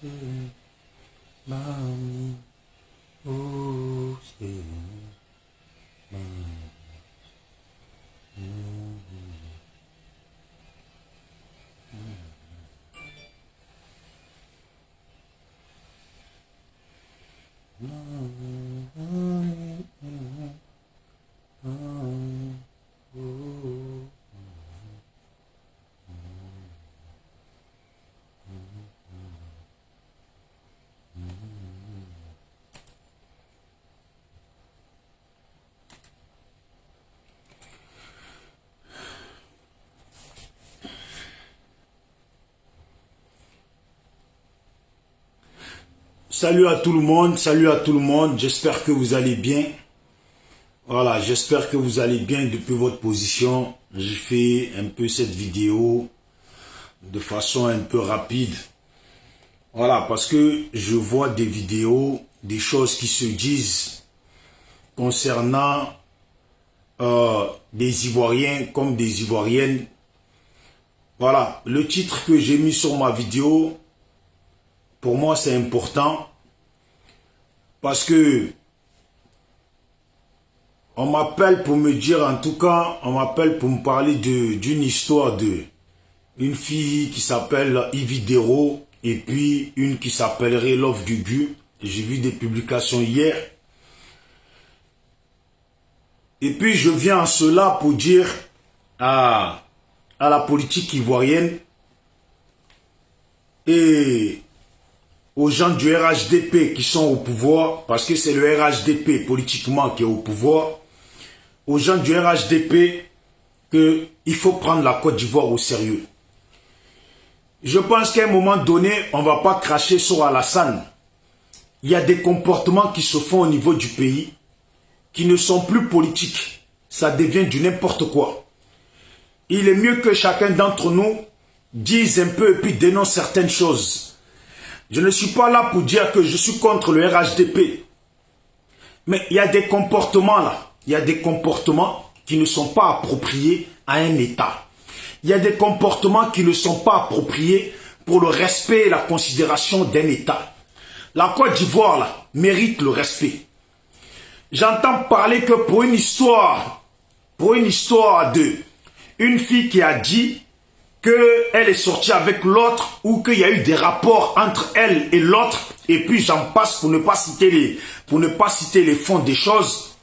Mami, oh, c'est Salut à tout le monde, j'espère que vous allez bien. Voilà, j'espère que vous allez bien depuis votre position. J'ai fait un peu cette vidéo de façon un peu rapide. Voilà, parce que je vois des vidéos, des choses qui se disent concernant des Ivoiriens comme des Ivoiriennes. Voilà, le titre que j'ai mis sur ma vidéo, pour moi c'est important. Parce que on m'appelle pour me dire, en tout cas, on m'appelle pour me parler d'une histoire de une fille qui s'appelle Ividero et puis une qui s'appellerait Love Gugu. J'ai vu des publications hier. Et puis je viens en cela pour dire à la politique ivoirienne et aux gens du RHDP qui sont au pouvoir, parce que c'est le RHDP politiquement qui est au pouvoir, aux gens du RHDP qu'il faut prendre la Côte d'Ivoire au sérieux. Je pense qu'à un moment donné, on ne va pas cracher sur Alassane. Il y a des comportements qui se font au niveau du pays qui ne sont plus politiques. Ça devient du n'importe quoi. Il est mieux que chacun d'entre nous dise un peu et puis dénonce certaines choses. Je ne suis pas là pour dire que je suis contre le RHDP. Mais il y a des comportements là. Il y a des comportements qui ne sont pas appropriés à un État. Il y a des comportements qui ne sont pas appropriés pour le respect et la considération d'un État. La Côte d'Ivoire là mérite le respect. J'entends parler que pour une histoire de une fille qui a dit qu'elle est sortie avec l'autre ou qu'il y a eu des rapports entre elle et l'autre, et puis j'en passe pour ne pas citer les fonds des choses.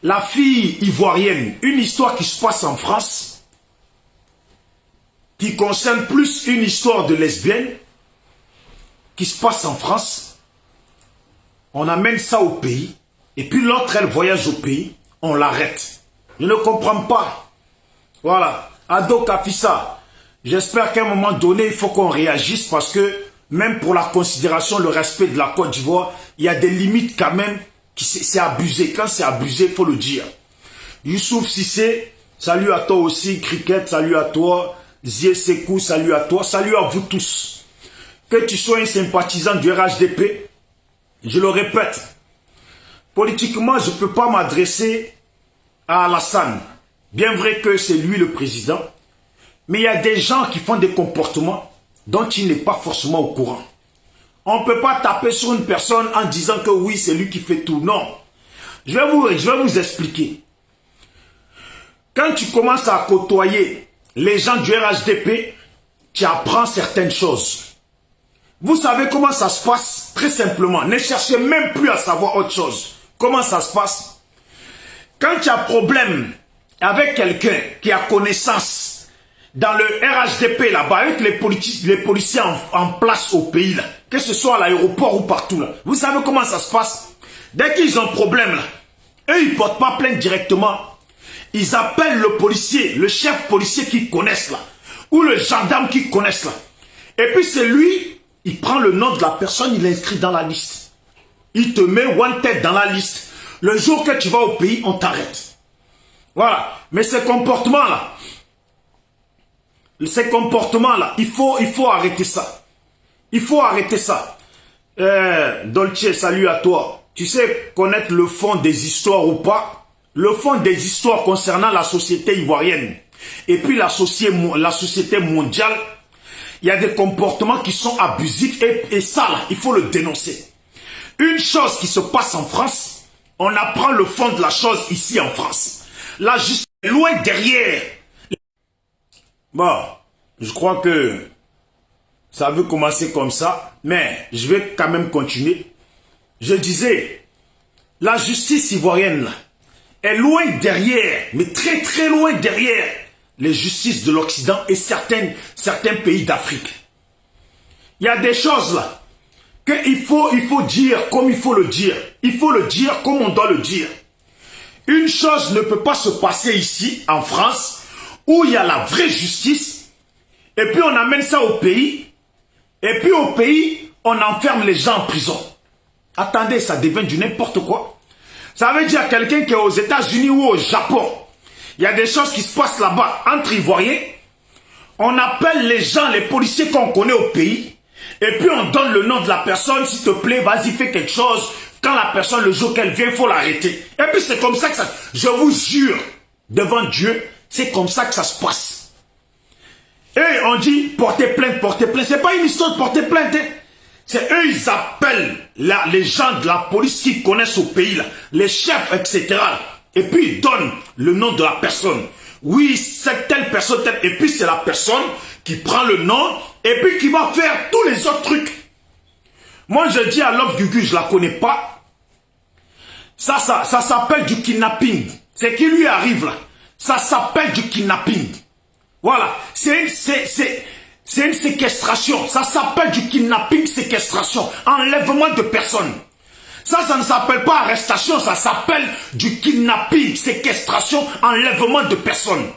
La fille ivoirienne, une histoire qui se passe en France, qui concerne plus une histoire de lesbienne, qui se passe en France, on amène ça au pays, et puis l'autre, elle voyage au pays, on l'arrête. Je ne comprends pas. Voilà. Ado Kafissa, j'espère qu'à un moment donné, il faut qu'on réagisse parce que même pour la considération, le respect de la Côte d'Ivoire, il y a des limites quand même, c'est abusé. Quand c'est abusé, il faut le dire. Youssouf Sissé, salut à toi aussi. Cricket, salut à toi. Zie Sekou, salut à toi. Salut à vous tous. Que tu sois un sympathisant du RHDP, je le répète, politiquement, je ne peux pas m'adresser à Alassane. Bien vrai que c'est lui le président, mais il y a des gens qui font des comportements dont il n'est pas forcément au courant. On ne peut pas taper sur une personne en disant que oui, c'est lui qui fait tout. Non. Je vais vous expliquer. Quand tu commences à côtoyer les gens du RHDP, tu apprends certaines choses. Vous savez comment ça se passe? Très simplement. Ne cherchez même plus à savoir autre chose. Comment ça se passe? Quand tu as problème avec quelqu'un qui a connaissance dans le RHDP là-bas, avec les policiers en place au pays là, que ce soit à l'aéroport ou partout là, vous savez comment ça se passe? Dès qu'ils ont problème là, eux ils ne portent pas plainte directement. Ils appellent le policier, le chef policier qu'ils connaissent là, ou le gendarme qu'ils connaissent là. Et puis c'est lui, il prend le nom de la personne, il l'inscrit dans la liste. Il te met wanted dans la liste. Le jour que tu vas au pays, on t'arrête. Voilà, mais ces comportements-là, il faut arrêter ça. Il faut arrêter ça. Dolce, salut à toi. Tu sais connaître le fond des histoires ou pas? Le fond des histoires concernant la société ivoirienne et puis la société mondiale, Il y a des comportements qui sont abusifs et ça, là, il faut le dénoncer. Une chose qui se passe en France, on apprend le fond de la chose ici en France. La justice est loin derrière. Bon, je crois que ça veut commencer comme ça, mais je vais quand même continuer. Je disais, la justice ivoirienne là, est loin derrière, mais très très loin derrière les justices de l'Occident et certains pays d'Afrique. Il y a des choses là qu'il faut dire comme il faut le dire. Il faut le dire comme on doit le dire. Une chose ne peut pas se passer ici, en France, où il y a la vraie justice, et puis on amène ça au pays, et puis au pays, on enferme les gens en prison. Attendez, ça devient du n'importe quoi. Ça veut dire quelqu'un qui est aux États-Unis ou au Japon. Il y a des choses qui se passent là-bas entre Ivoiriens. On appelle les gens, les policiers qu'on connaît au pays. Et puis on donne le nom de la personne. S'il te plaît, vas-y, fais quelque chose. Quand la personne, le jour qu'elle vient, il faut l'arrêter. Et puis c'est comme ça que ça... Je vous jure, devant Dieu, c'est comme ça que ça se passe. Et on dit, portez plainte, portez plainte. C'est pas une histoire de porter plainte, hein. C'est eux, ils appellent les gens de la police qui connaissent au pays, là, les chefs, etc. Et puis ils donnent le nom de la personne. Oui, c'est telle personne, telle. Et puis c'est la personne qui prend le nom et puis qui va faire tous les autres trucs. Moi, je dis à Love Gugu, je la connais pas. Ça s'appelle du kidnapping. C'est qui lui arrive là. Ça s'appelle du kidnapping. Voilà. C'est une séquestration. Ça s'appelle du kidnapping, séquestration. Enlèvement de personnes. Ça ne s'appelle pas arrestation. Ça s'appelle du kidnapping, séquestration, enlèvement de personnes.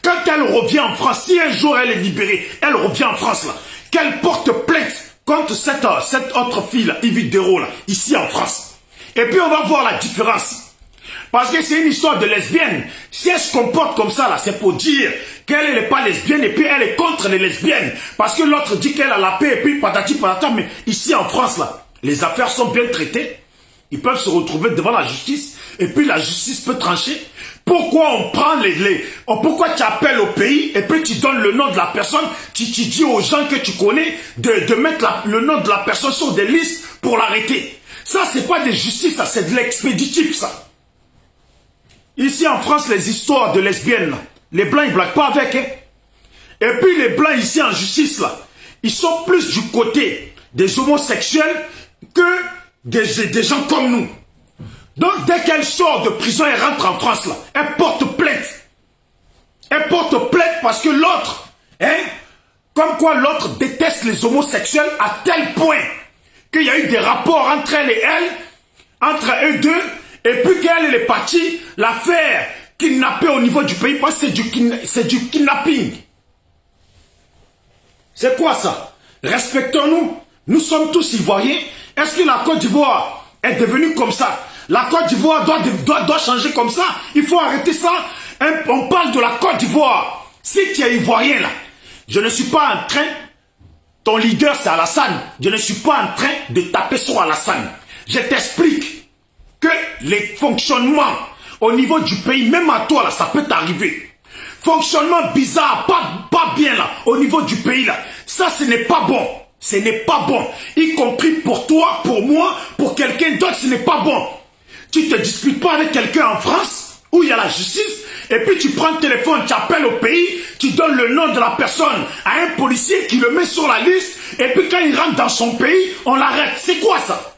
Quand elle revient en France, si un jour elle est libérée, elle revient en France là, qu'elle porte plainte contre cette autre fille là, Yves Dero là, ici en France. Et puis on va voir la différence. Parce que c'est une histoire de lesbienne. Si elle se comporte comme ça, là, c'est pour dire qu'elle n'est pas lesbienne et puis elle est contre les lesbiennes. Parce que l'autre dit qu'elle a la paix et puis patati patata. Mais ici en France, là, les affaires sont bien traitées. Ils peuvent se retrouver devant la justice et puis la justice peut trancher. Pourquoi on prend pourquoi tu appelles au pays et puis tu donnes le nom de la personne, tu dis aux gens que tu connais de mettre le nom de la personne sur des listes pour l'arrêter. Ça, c'est pas de justice, ça, c'est de l'expéditif, ça. Ici en France, les histoires de lesbiennes, là, les blancs ils blaguent pas avec. Hein. Et puis les blancs ici en justice, là, ils sont plus du côté des homosexuels que des gens comme nous. Donc dès qu'elle sort de prison et rentre en France, là, elle porte plainte. Elle porte plainte parce que l'autre, hein, comme quoi l'autre déteste les homosexuels à tel point qu'il y a eu des rapports entre elle et elle, entre eux deux. Et puis qu'elle est partie, l'affaire kidnappée au niveau du pays, parce que c'est du kidnapping. C'est quoi ça? Respectons-nous. Nous sommes tous Ivoiriens. Est-ce que la Côte d'Ivoire est devenue comme ça? La Côte d'Ivoire doit changer comme ça. Il faut arrêter ça. On parle de la Côte d'Ivoire. Si tu es Ivoirien là, je ne suis pas en train, ton leader c'est Alassane, je ne suis pas en train de taper sur Alassane. Je t'explique que les fonctionnements au niveau du pays, même à toi là, ça peut t'arriver. Fonctionnement bizarre, pas bien là, au niveau du pays là. Ça, ce n'est pas bon. Ce n'est pas bon. Y compris pour toi, pour moi, pour quelqu'un d'autre, ce n'est pas bon. Tu te disputes pas avec quelqu'un en France, où il y a la justice, et puis tu prends le téléphone, tu appelles au pays, tu donnes le nom de la personne à un policier qui le met sur la liste, et puis quand il rentre dans son pays, on l'arrête. C'est quoi ça?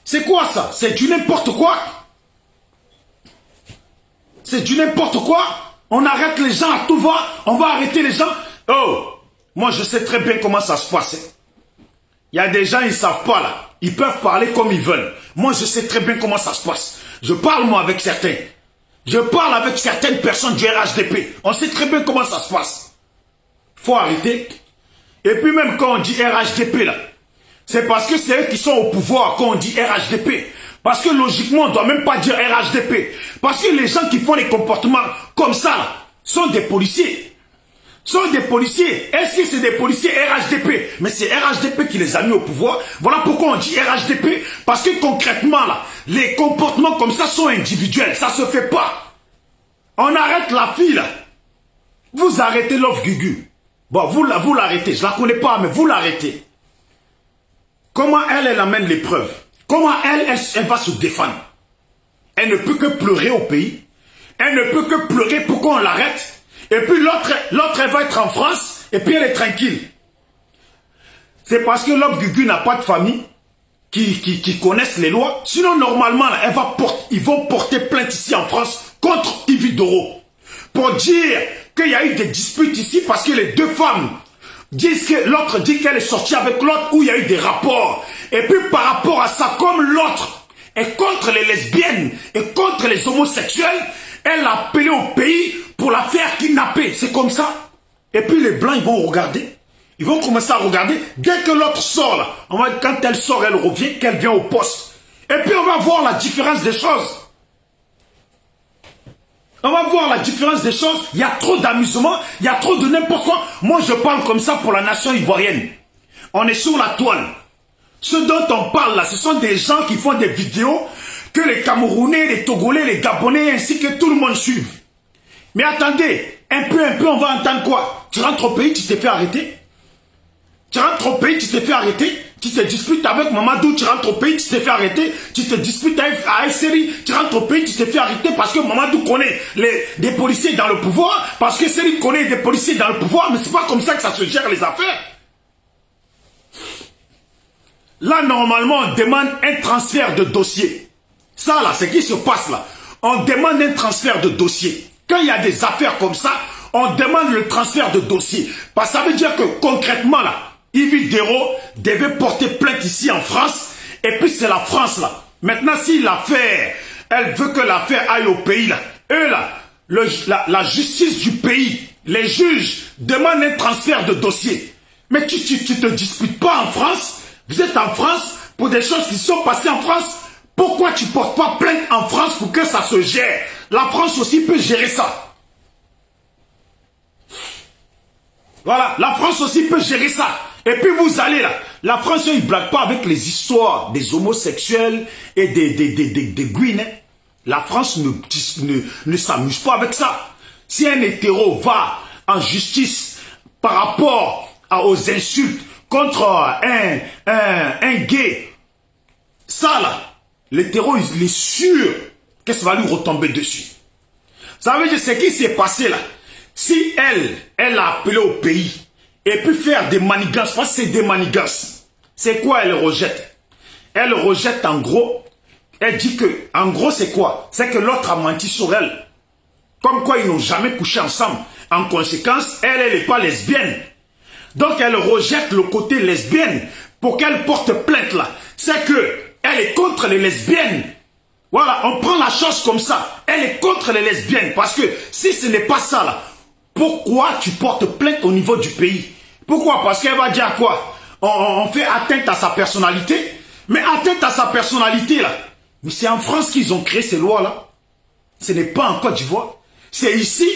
C'est quoi ça? C'est du n'importe quoi. C'est du n'importe quoi. On arrête les gens à tout va. On va arrêter les gens. Oh, moi je sais très bien comment ça se passe. Il y a des gens, ils ne savent pas là. Ils peuvent parler comme ils veulent. Moi je sais très bien comment ça se passe. Je parle moi avec certains. Je parle avec certaines personnes du RHDP. On sait très bien comment ça se passe. Faut arrêter. Et puis même quand on dit RHDP là, c'est parce que c'est eux qui sont au pouvoir quand on dit RHDP. Parce que logiquement, on ne doit même pas dire RHDP. Parce que les gens qui font des comportements comme ça là, sont des policiers. Sont des policiers. Est-ce que c'est des policiers RHDP? Mais c'est RHDP qui les a mis au pouvoir. Voilà pourquoi on dit RHDP. Parce que concrètement, là, les comportements comme ça sont individuels. Ça ne se fait pas. On arrête la fille là. Vous arrêtez Love Gugu. Bon, vous l'arrêtez. Je ne la connais pas, mais vous l'arrêtez. Comment elle amène les preuves? Comment elle va se défendre? Elle ne peut que pleurer au pays. Elle ne peut que pleurer pour qu'on l'arrête. Et puis l'autre, elle va être en France. Et puis elle est tranquille. C'est parce que Love Gugu n'a pas de famille qui connaissent les lois. Sinon, normalement, là, ils vont porter plainte ici en France contre Yves Doro. Pour dire qu'il y a eu des disputes ici parce que les deux femmes disent que l'autre dit qu'elle est sortie avec l'autre où il y a eu des rapports. Et puis par rapport à ça, comme l'autre est contre les lesbiennes et contre les homosexuels, elle a appelé au pays pour la faire kidnapper. C'est comme ça. Et puis les blancs, ils vont regarder. Ils vont commencer à regarder. Dès que l'autre sort, là, quand elle sort, elle revient, qu'elle vient au poste. Et puis on va voir la différence des choses. On va voir la différence des choses. Il y a trop d'amusement, il y a trop de n'importe quoi. Moi, je parle comme ça pour la nation ivoirienne. On est sur la toile. Ce dont on parle là, ce sont des gens qui font des vidéos que les Camerounais, les Togolais, les Gabonais, ainsi que tout le monde suivent. Mais attendez, un peu, on va entendre quoi? Tu rentres au pays, tu t'es fait arrêter. Tu rentres au pays, tu t'es fait arrêter. Tu te disputes avec Mamadou, tu rentres au pays, tu t'es fait arrêter. Tu te disputes avec Seri, tu rentres au pays, tu t'es fait arrêter parce que Mamadou connaît des policiers dans le pouvoir, parce que Seri connaît des policiers dans le pouvoir, mais c'est pas comme ça que ça se gère les affaires. Là, normalement, on demande un transfert de dossier. Ça, là, c'est ce qui se passe là. On demande un transfert de dossier. Quand il y a des affaires comme ça, on demande le transfert de dossier. Parce que ça veut dire que concrètement, là, Yves Doro devait porter plainte ici en France. Et puis c'est la France là. Maintenant, si l'affaire, elle veut que l'affaire aille au pays là. Eux là, la justice du pays, les juges demandent un transfert de dossier. Mais tu te disputes pas en France. Vous êtes en France pour des choses qui sont passées en France. Pourquoi tu ne portes pas plainte en France pour que ça se gère? La France aussi peut gérer ça. Voilà, la France aussi peut gérer ça. Et puis vous allez là, la France, ils ne blaguent pas avec les histoires des homosexuels et des guines. La France ne s'amuse pas avec ça. Si un hétéro va en justice par rapport aux insultes contre un gay, ça là, l'hétéro, il est sûr que ça va lui retomber dessus. Ça veut dire ce qui s'est passé là. Si elle a appelé au pays, et puis faire des manigances, parce que c'est des manigances. C'est quoi elle rejette? Elle rejette en gros, elle dit que, en gros c'est quoi? C'est que l'autre a menti sur elle. Comme quoi ils n'ont jamais couché ensemble. En conséquence, elle n'est pas lesbienne. Donc elle rejette le côté lesbienne pour qu'elle porte plainte là. C'est que elle est contre les lesbiennes. Voilà, on prend la chose comme ça. Elle est contre les lesbiennes. Parce que si ce n'est pas ça là, pourquoi tu portes plainte au niveau du pays? Pourquoi? Parce qu'elle va dire quoi? On fait atteinte à sa personnalité. Mais atteinte à sa personnalité là. Mais c'est en France qu'ils ont créé ces lois là. Ce n'est pas en Côte d'Ivoire. C'est ici.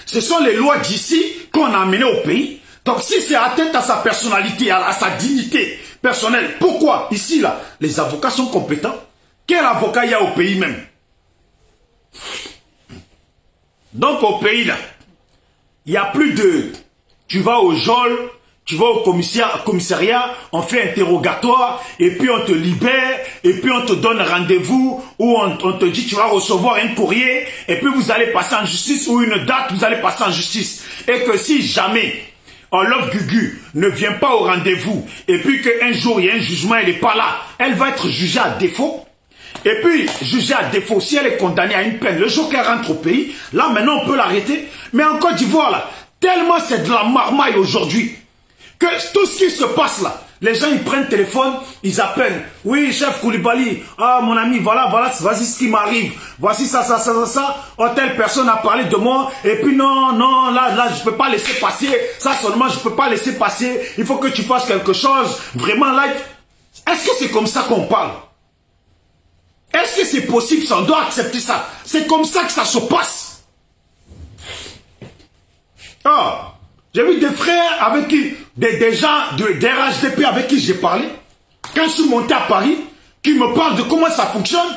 Ce sont les lois d'ici qu'on a amenées au pays. Donc si c'est atteinte à sa personnalité, à sa dignité personnelle, pourquoi? Ici là, les avocats sont compétents. Quel avocat il y a au pays même? Donc au pays là, il n'y a plus de... Tu vas au geôle, tu vas au commissariat, on fait interrogatoire, et puis on te libère, et puis on te donne rendez-vous, ou on te dit tu vas recevoir un courrier, et puis vous allez passer en justice, ou une date, vous allez passer en justice. Et que si jamais Love Gugu ne vient pas au rendez-vous, et puis qu'un jour il y a un jugement, elle n'est pas là, elle va être jugée à défaut. Et puis, jugée à défaut, si elle est condamnée à une peine, le jour qu'elle rentre au pays, là maintenant on peut l'arrêter. Mais en Côte d'Ivoire, là, tellement c'est de la marmaille aujourd'hui, que tout ce qui se passe là, les gens ils prennent le téléphone, ils appellent. Oui, chef Koulibaly, ah mon ami, voilà, voici ce qui m'arrive. Voici ça. Oh, telle personne a parlé de moi, et puis non, là, je peux pas laisser passer. Ça seulement, je peux pas laisser passer. Il faut que tu fasses quelque chose. Vraiment, là, est-ce que c'est comme ça qu'on parle? Est-ce que c'est possible? Ça, on doit accepter ça. C'est comme ça que ça se passe. Ah, j'ai vu des frères avec qui, des gens de RHDP avec qui j'ai parlé, quand je suis monté à Paris, qui me parlent de comment ça fonctionne.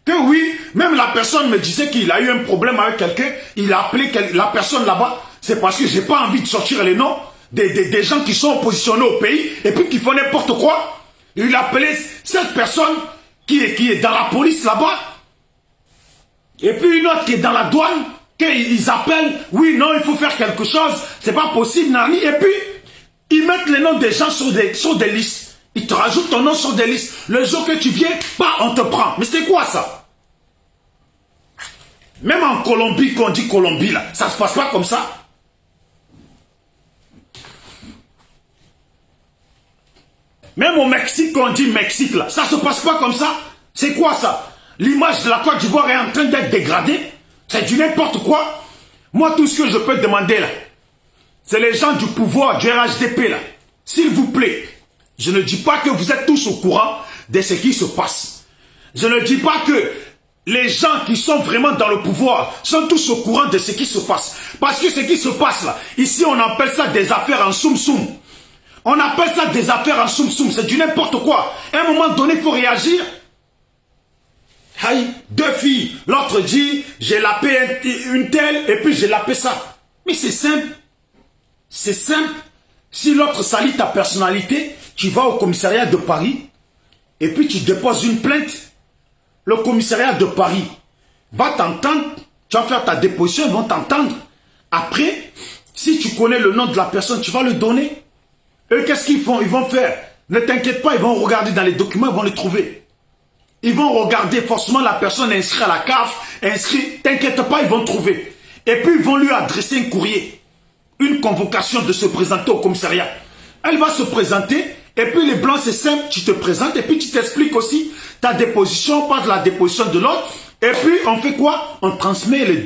Que oui, même la personne me disait qu'il a eu un problème avec quelqu'un, il a appelé la personne là-bas. C'est parce que j'ai pas envie de sortir les noms des gens qui sont positionnés au pays et puis qui font n'importe quoi. Il appelait cette personne qui est dans la police là-bas. Et puis une autre qui est dans la douane, qu'ils appellent, oui, non, il faut faire quelque chose, c'est pas possible, Nani. Et puis, ils mettent les noms des gens sur des listes. Ils te rajoutent ton nom sur des listes. Le jour que tu viens, bah, on te prend. Mais c'est quoi ça? Même en Colombie, quand on dit Colombie, là, ça se passe pas comme ça. Même au Mexique, quand on dit Mexique, là, ça se passe pas comme ça. C'est quoi ça? L'image de la Côte d'Ivoire est en train d'être dégradée. C'est du n'importe quoi. Moi, tout ce que je peux demander, là, c'est les gens du pouvoir, du RHDP, là. S'il vous plaît, je ne dis pas que vous êtes tous au courant de ce qui se passe. Je ne dis pas que les gens qui sont vraiment dans le pouvoir sont tous au courant de ce qui se passe. Parce que ce qui se passe là, ici on appelle ça des affaires en soum-soum. On appelle ça des affaires en soum-soum. C'est du n'importe quoi. À un moment donné, il faut réagir. Aïe, deux filles. L'autre dit, j'ai lapé une telle et puis j'ai lapé ça. Mais c'est simple. C'est simple. Si l'autre salit ta personnalité, tu vas au commissariat de Paris et puis tu déposes une plainte. Le commissariat de Paris va t'entendre. Tu vas faire ta déposition, ils vont t'entendre. Après, si tu connais le nom de la personne, tu vas le donner. Eux, qu'est-ce qu'ils font? Ils vont faire. Ne t'inquiète pas, ils vont regarder dans les documents, ils vont les trouver. Ils vont regarder forcément la personne inscrite à la CAF, inscrite. T'inquiète pas, ils vont trouver. Et puis, ils vont lui adresser un courrier. Une convocation de se présenter au commissariat. Elle va se présenter. Et puis, les blancs, c'est simple. Tu te présentes et puis tu t'expliques aussi ta déposition, pas de la déposition de l'autre. Et puis, on fait quoi? On transmet les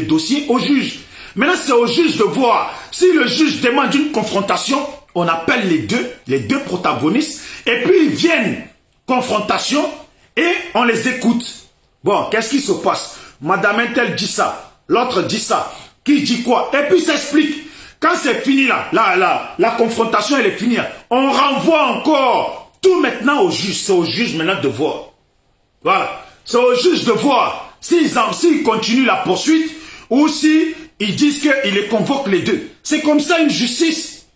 dossiers au juge. Maintenant, c'est au juge de voir. Si le juge demande une confrontation, on appelle les deux protagonistes. Et puis, ils viennent. Confrontation. Et on les écoute. Bon, qu'est-ce qui se passe? Madame Intel dit ça. L'autre dit ça. Qui dit quoi? Et puis, s'explique. Quand c'est fini là, la confrontation, elle est finie. On renvoie encore tout maintenant au juge. C'est au juge maintenant de voir. Voilà. C'est au juge de voir s'ils continuent la poursuite ou si ils disent qu'ils les convoquent les deux. C'est comme ça une justice.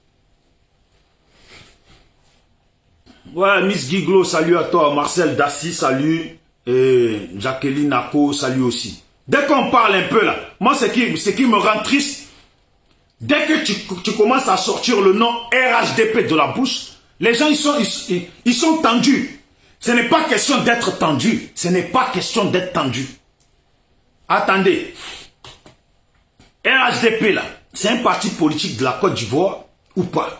Voilà, Miss Giglo, salut à toi. Marcel Dassi, salut. Et Jacqueline Nako, salut aussi. Dès qu'on parle un peu là, moi ce qui me rend triste, dès que tu commences à sortir le nom RHDP de la bouche, les gens ils sont tendus. Ce n'est pas question d'être tendu. Ce n'est pas question d'être tendu. Attendez. RHDP là, c'est un parti politique de la Côte d'Ivoire ou pas?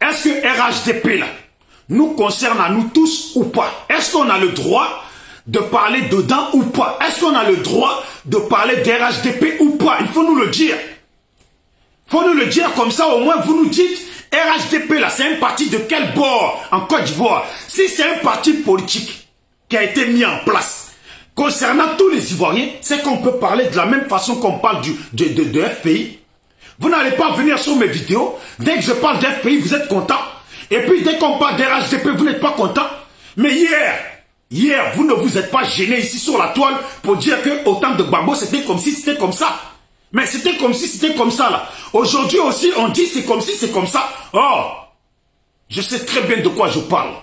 Est-ce que RHDP là nous concerne à nous tous ou pas? Est-ce qu'on a le droit de parler dedans ou pas? Est-ce qu'on a le droit de parler d'RHDP ou pas? Il faut nous le dire. Il faut nous le dire comme ça, au moins vous nous dites, RHDP là, c'est un parti de quel bord en Côte d'Ivoire? Si c'est un parti politique qui a été mis en place concernant tous les Ivoiriens, c'est qu'on peut parler de la même façon qu'on parle de FPI. Vous n'allez pas venir sur mes vidéos, dès que je parle d'FPI, vous êtes content. Et puis dès qu'on parle d'RHDP, vous n'êtes pas content. Mais hier, vous ne vous êtes pas gêné ici sur la toile pour dire que au temps de Gbagbo, c'était comme si c'était comme ça. Mais c'était comme si c'était comme ça là. Aujourd'hui aussi, on dit c'est comme si c'est comme ça. Oh, je sais très bien de quoi je parle.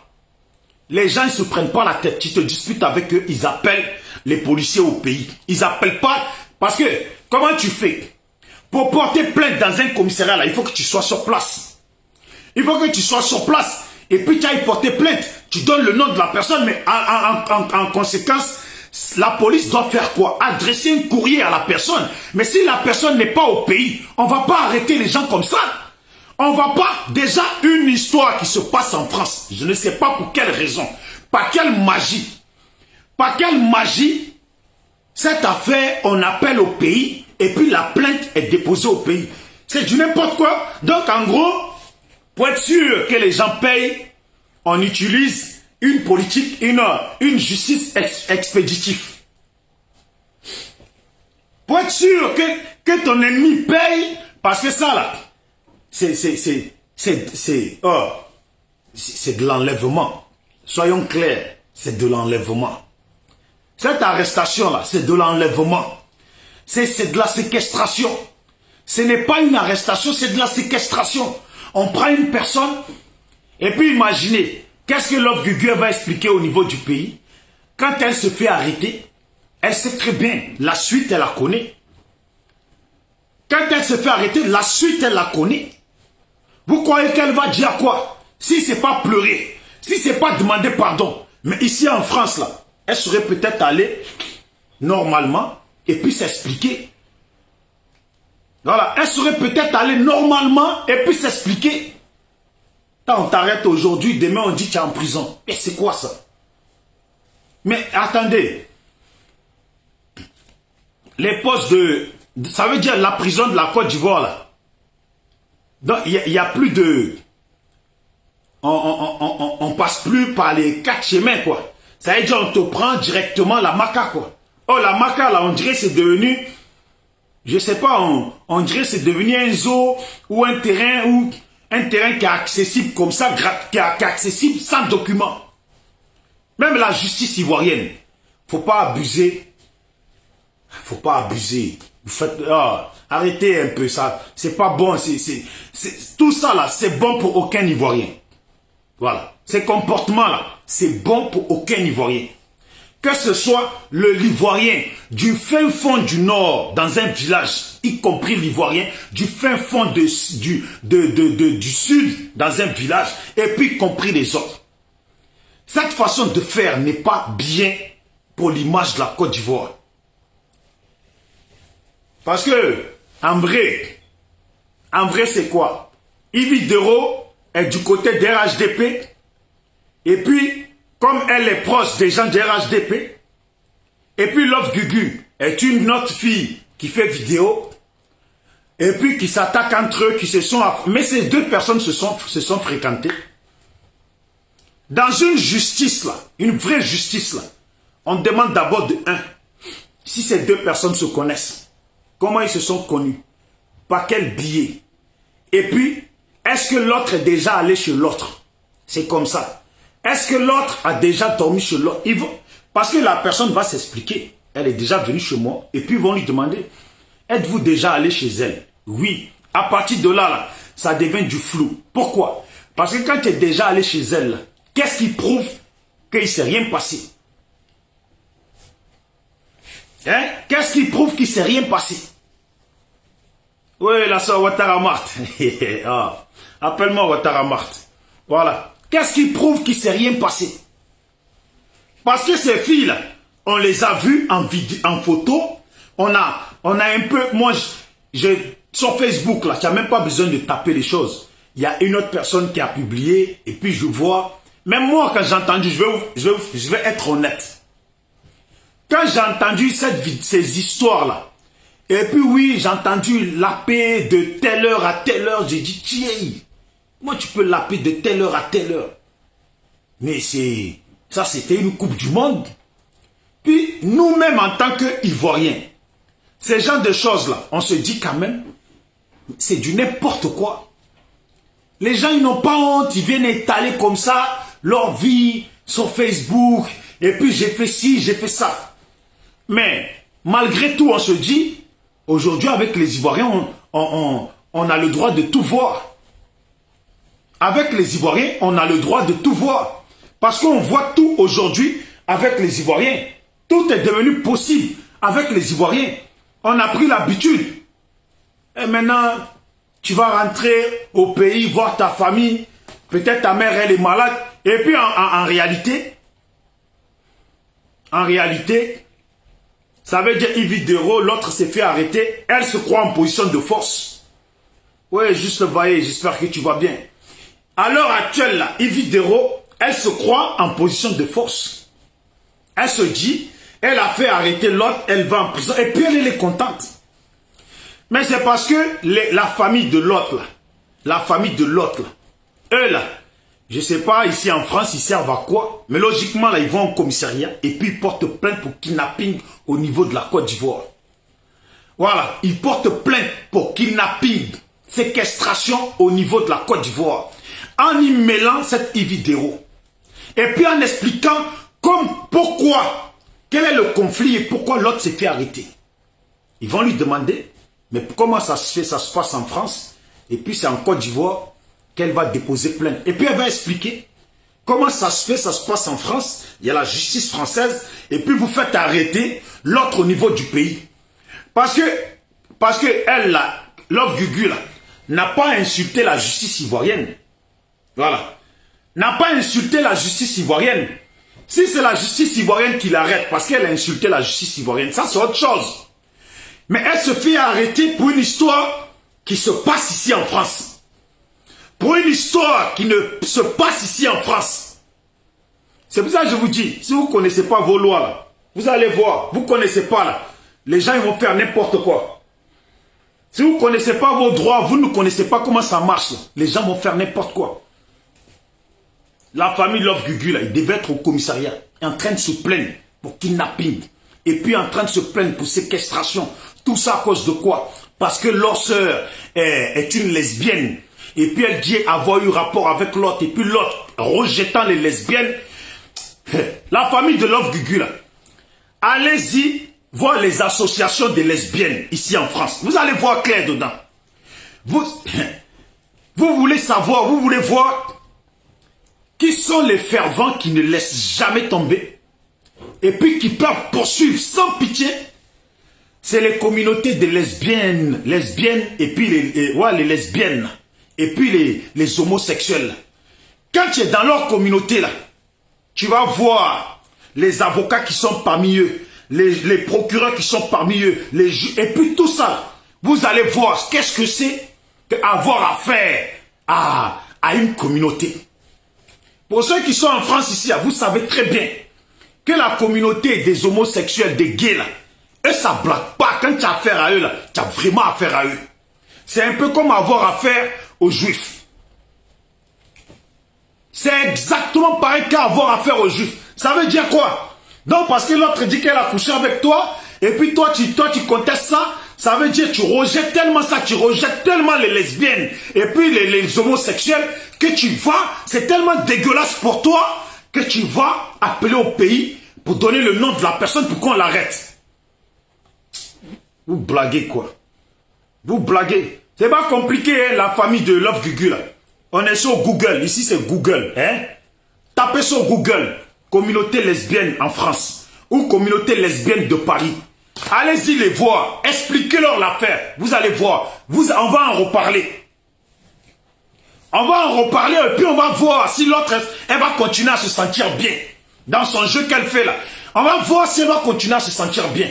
Les gens, ils ne se prennent pas la tête. Tu te disputes avec eux, ils appellent les policiers au pays. Ils appellent pas. Parce que, comment tu fais? Pour porter plainte dans un commissariat là, il faut que tu sois sur place. Il faut que tu sois sur place. Et puis tu ailles porter plainte. Tu donnes le nom de la personne, mais en conséquence, la police doit faire quoi? Adresser un courrier à la personne. Mais si la personne n'est pas au pays, on ne va pas arrêter les gens comme ça. On ne va pas... Déjà, une histoire qui se passe en France, je ne sais pas pour quelle raison, par quelle magie, cette affaire, on appelle au pays et puis la plainte est déposée au pays. C'est du n'importe quoi. Donc, en gros, pour être sûr que les gens payent, on utilise une politique, une justice expéditive. Pour être sûr que ton ennemi paye, parce que ça là, c'est de l'enlèvement. Soyons clairs, c'est de l'enlèvement. Cette arrestation là, c'est de l'enlèvement. C'est de la séquestration. Ce n'est pas une arrestation, c'est de la séquestration. On prend une personne, et puis imaginez, qu'est-ce que Love Gugu va expliquer au niveau du pays? Quand elle se fait arrêter, elle sait très bien, la suite, elle la connaît. Quand elle se fait arrêter, la suite, elle la connaît. Vous croyez qu'elle va dire quoi? Si ce n'est pas pleurer, si ce n'est pas demander pardon. Mais ici en France, là, elle serait peut-être allée normalement et puis s'expliquer. Voilà, elle serait peut-être allée normalement et puis s'expliquer. Quand on t'arrête aujourd'hui, demain on dit que tu es en prison. Et c'est quoi ça? Mais attendez, les postes de... Ça veut dire la prison de la Côte d'Ivoire là. Donc il n'y a plus de... On passe plus par les 4 chemins quoi. Ça veut dire on te prend directement la Maca quoi. Oh la Maca là on dirait c'est devenu... Je sais pas, on dirait c'est devenu un zoo ou un terrain qui est accessible comme ça, qui est accessible sans document. Même la justice ivoirienne, faut pas abuser. Faut pas abuser. Vous faites, arrêtez un peu ça. C'est pas bon. Tout ça là, c'est bon pour aucun Ivoirien. Voilà. Ces comportements là, c'est bon pour aucun Ivoirien. Que ce soit l'Ivoirien du fin fond du nord, dans un village, y compris l'Ivoirien du fin fond du sud, dans un village, et puis y compris les autres. Cette façon de faire n'est pas bien pour l'image de la Côte d'Ivoire. Parce que, en vrai c'est quoi? Yves Dero est du côté des RHDP, et puis, comme elle est proche des gens de RHDP, et puis Love Gugu est une autre fille qui fait vidéo, et puis qui s'attaquent entre eux, qui se sont... Mais ces deux personnes se sont fréquentées. Dans une justice là, une vraie justice là, on demande d'abord de un, si ces deux personnes se connaissent, comment ils se sont connus, par quel biais, et puis, est-ce que l'autre est déjà allé chez l'autre? C'est comme ça. Est-ce que l'autre a déjà dormi chez l'autre? Parce que la personne va s'expliquer. Elle est déjà venue chez moi. Et puis ils vont lui demander, êtes-vous déjà allé chez elle? Oui. À partir de là, ça devient du flou. Pourquoi? Parce que quand tu es déjà allé chez elle, qu'est-ce qui prouve qu'il ne s'est rien passé? Hein? Qu'est-ce qui prouve qu'il ne s'est rien passé? Oui, la soeur Ouattara Marthe. Appelle-moi Ouattara Marthe. Voilà. Qu'est-ce qui prouve qu'il ne s'est rien passé? Parce que ces filles-là, on les a vues en photo. On a un peu... Moi, sur Facebook, là, tu n'as même pas besoin de taper les choses. Il y a une autre personne qui a publié, et puis je vois... Même moi, quand j'ai entendu, je vais être honnête. Quand j'ai entendu ces histoires-là, et puis oui, j'ai entendu laper de telle heure à telle heure, j'ai dit, tiens, moi tu peux laper de telle heure à telle heure. Mais ça c'était une coupe du monde. Puis nous-mêmes en tant qu'Ivoiriens, ces genres de choses-là, on se dit quand même, c'est du n'importe quoi. Les gens ils n'ont pas honte, ils viennent étaler comme ça leur vie sur Facebook, et puis j'ai fait ci, j'ai fait ça. Mais malgré tout, on se dit, aujourd'hui avec les Ivoiriens, on a le droit de tout voir. Avec les Ivoiriens, on a le droit de tout voir. Parce qu'on voit tout aujourd'hui avec les Ivoiriens. Tout est devenu possible avec les Ivoiriens. On a pris l'habitude. Et maintenant, tu vas rentrer au pays, voir ta famille. Peut-être ta mère, elle est malade. Et puis en réalité, ça veut dire Yves Dero, l'autre s'est fait arrêter. Elle se croit en position de force. Oui, juste voyez, j'espère que tu vas bien. À l'heure actuelle, là, Yves Dero, elle se croit en position de force. Elle se dit, elle a fait arrêter l'autre, elle va en prison. Et puis elle est contente. Mais c'est parce que la famille de l'autre, eux là, je ne sais pas, ici en France, ils servent à quoi? Mais logiquement, là, ils vont au commissariat et puis ils portent plainte pour kidnapping au niveau de la Côte d'Ivoire. Voilà, ils portent plainte pour kidnapping, séquestration au niveau de la Côte d'Ivoire. En y mêlant cette Yves Dero. Et puis en expliquant pourquoi, quel est le conflit et pourquoi l'autre s'est fait arrêter. Ils vont lui demander, Mais comment ça se fait? Ça se passe en France. Et puis c'est en Côte d'Ivoire qu'elle va déposer plainte. Et puis elle va expliquer comment ça se fait, ça se passe en France. Il y a la justice française. Et puis vous faites arrêter l'autre au niveau du pays. Parce que elle, là, Love Gugu, là, n'a pas insulté la justice ivoirienne. Voilà. N'a pas insulté la justice ivoirienne. Si c'est la justice ivoirienne qui l'arrête parce qu'elle a insulté la justice ivoirienne, ça c'est autre chose. Mais elle se fait arrêter pour une histoire qui se passe ici en France. Pour une histoire qui ne se passe ici en France. C'est pour ça que je vous dis, si vous ne connaissez pas vos lois, là, vous allez voir, vous ne connaissez pas, là, les gens ils vont faire n'importe quoi. Si vous ne connaissez pas vos droits, vous ne connaissez pas comment ça marche, là, les gens vont faire n'importe quoi. La famille Love Gugu, là, il devait être au commissariat, en train de se plaindre pour kidnapping. Et puis en train de se plaindre pour séquestration. Tout ça à cause de quoi? Parce que leur sœur est une lesbienne. Et puis elle dit avoir eu rapport avec l'autre. Et puis l'autre, rejetant les lesbiennes. La famille de Love Gugu, là, allez-y voir les associations de lesbiennes ici en France. Vous allez voir clair dedans. Vous voulez savoir, vous voulez voir qui sont les fervents qui ne laissent jamais tomber et puis qui peuvent poursuivre sans pitié. C'est les communautés de lesbiennes et puis les lesbiennes et puis les homosexuels. Quand tu es dans leur communauté là, tu vas voir les avocats qui sont parmi eux, les procureurs qui sont parmi eux, les juges, et puis tout ça. Vous allez voir qu'est-ce que c'est qu'avoir affaire à une communauté. Pour ceux qui sont en France ici, vous savez très bien que la communauté des homosexuels, des gays, là, eux, ça ne blague pas. Quand tu as affaire à eux, là, tu as vraiment affaire à eux. C'est un peu comme avoir affaire aux juifs. C'est exactement pareil qu'avoir affaire aux juifs. Ça veut dire quoi? Donc, parce que l'autre dit qu'elle a couché avec toi, et puis toi, tu contestes ça, ça veut dire que tu rejettes tellement ça, tu rejettes tellement les lesbiennes, et puis les homosexuels, que tu vas, c'est tellement dégueulasse pour toi, que tu vas appeler au pays pour donner le nom de la personne pour qu'on l'arrête. Vous blaguez quoi? Vous blaguez. C'est pas compliqué, hein, la famille de Love Gugu, là. On est sur Google, ici c'est Google, hein. Tapez sur Google, communauté lesbienne en France, ou communauté lesbienne de Paris. Allez-y les voir, expliquez-leur l'affaire, vous allez voir, on va en reparler. On va en reparler et puis on va voir si l'autre, elle va continuer à se sentir bien. Dans son jeu qu'elle fait là. On va voir si elle va continuer à se sentir bien.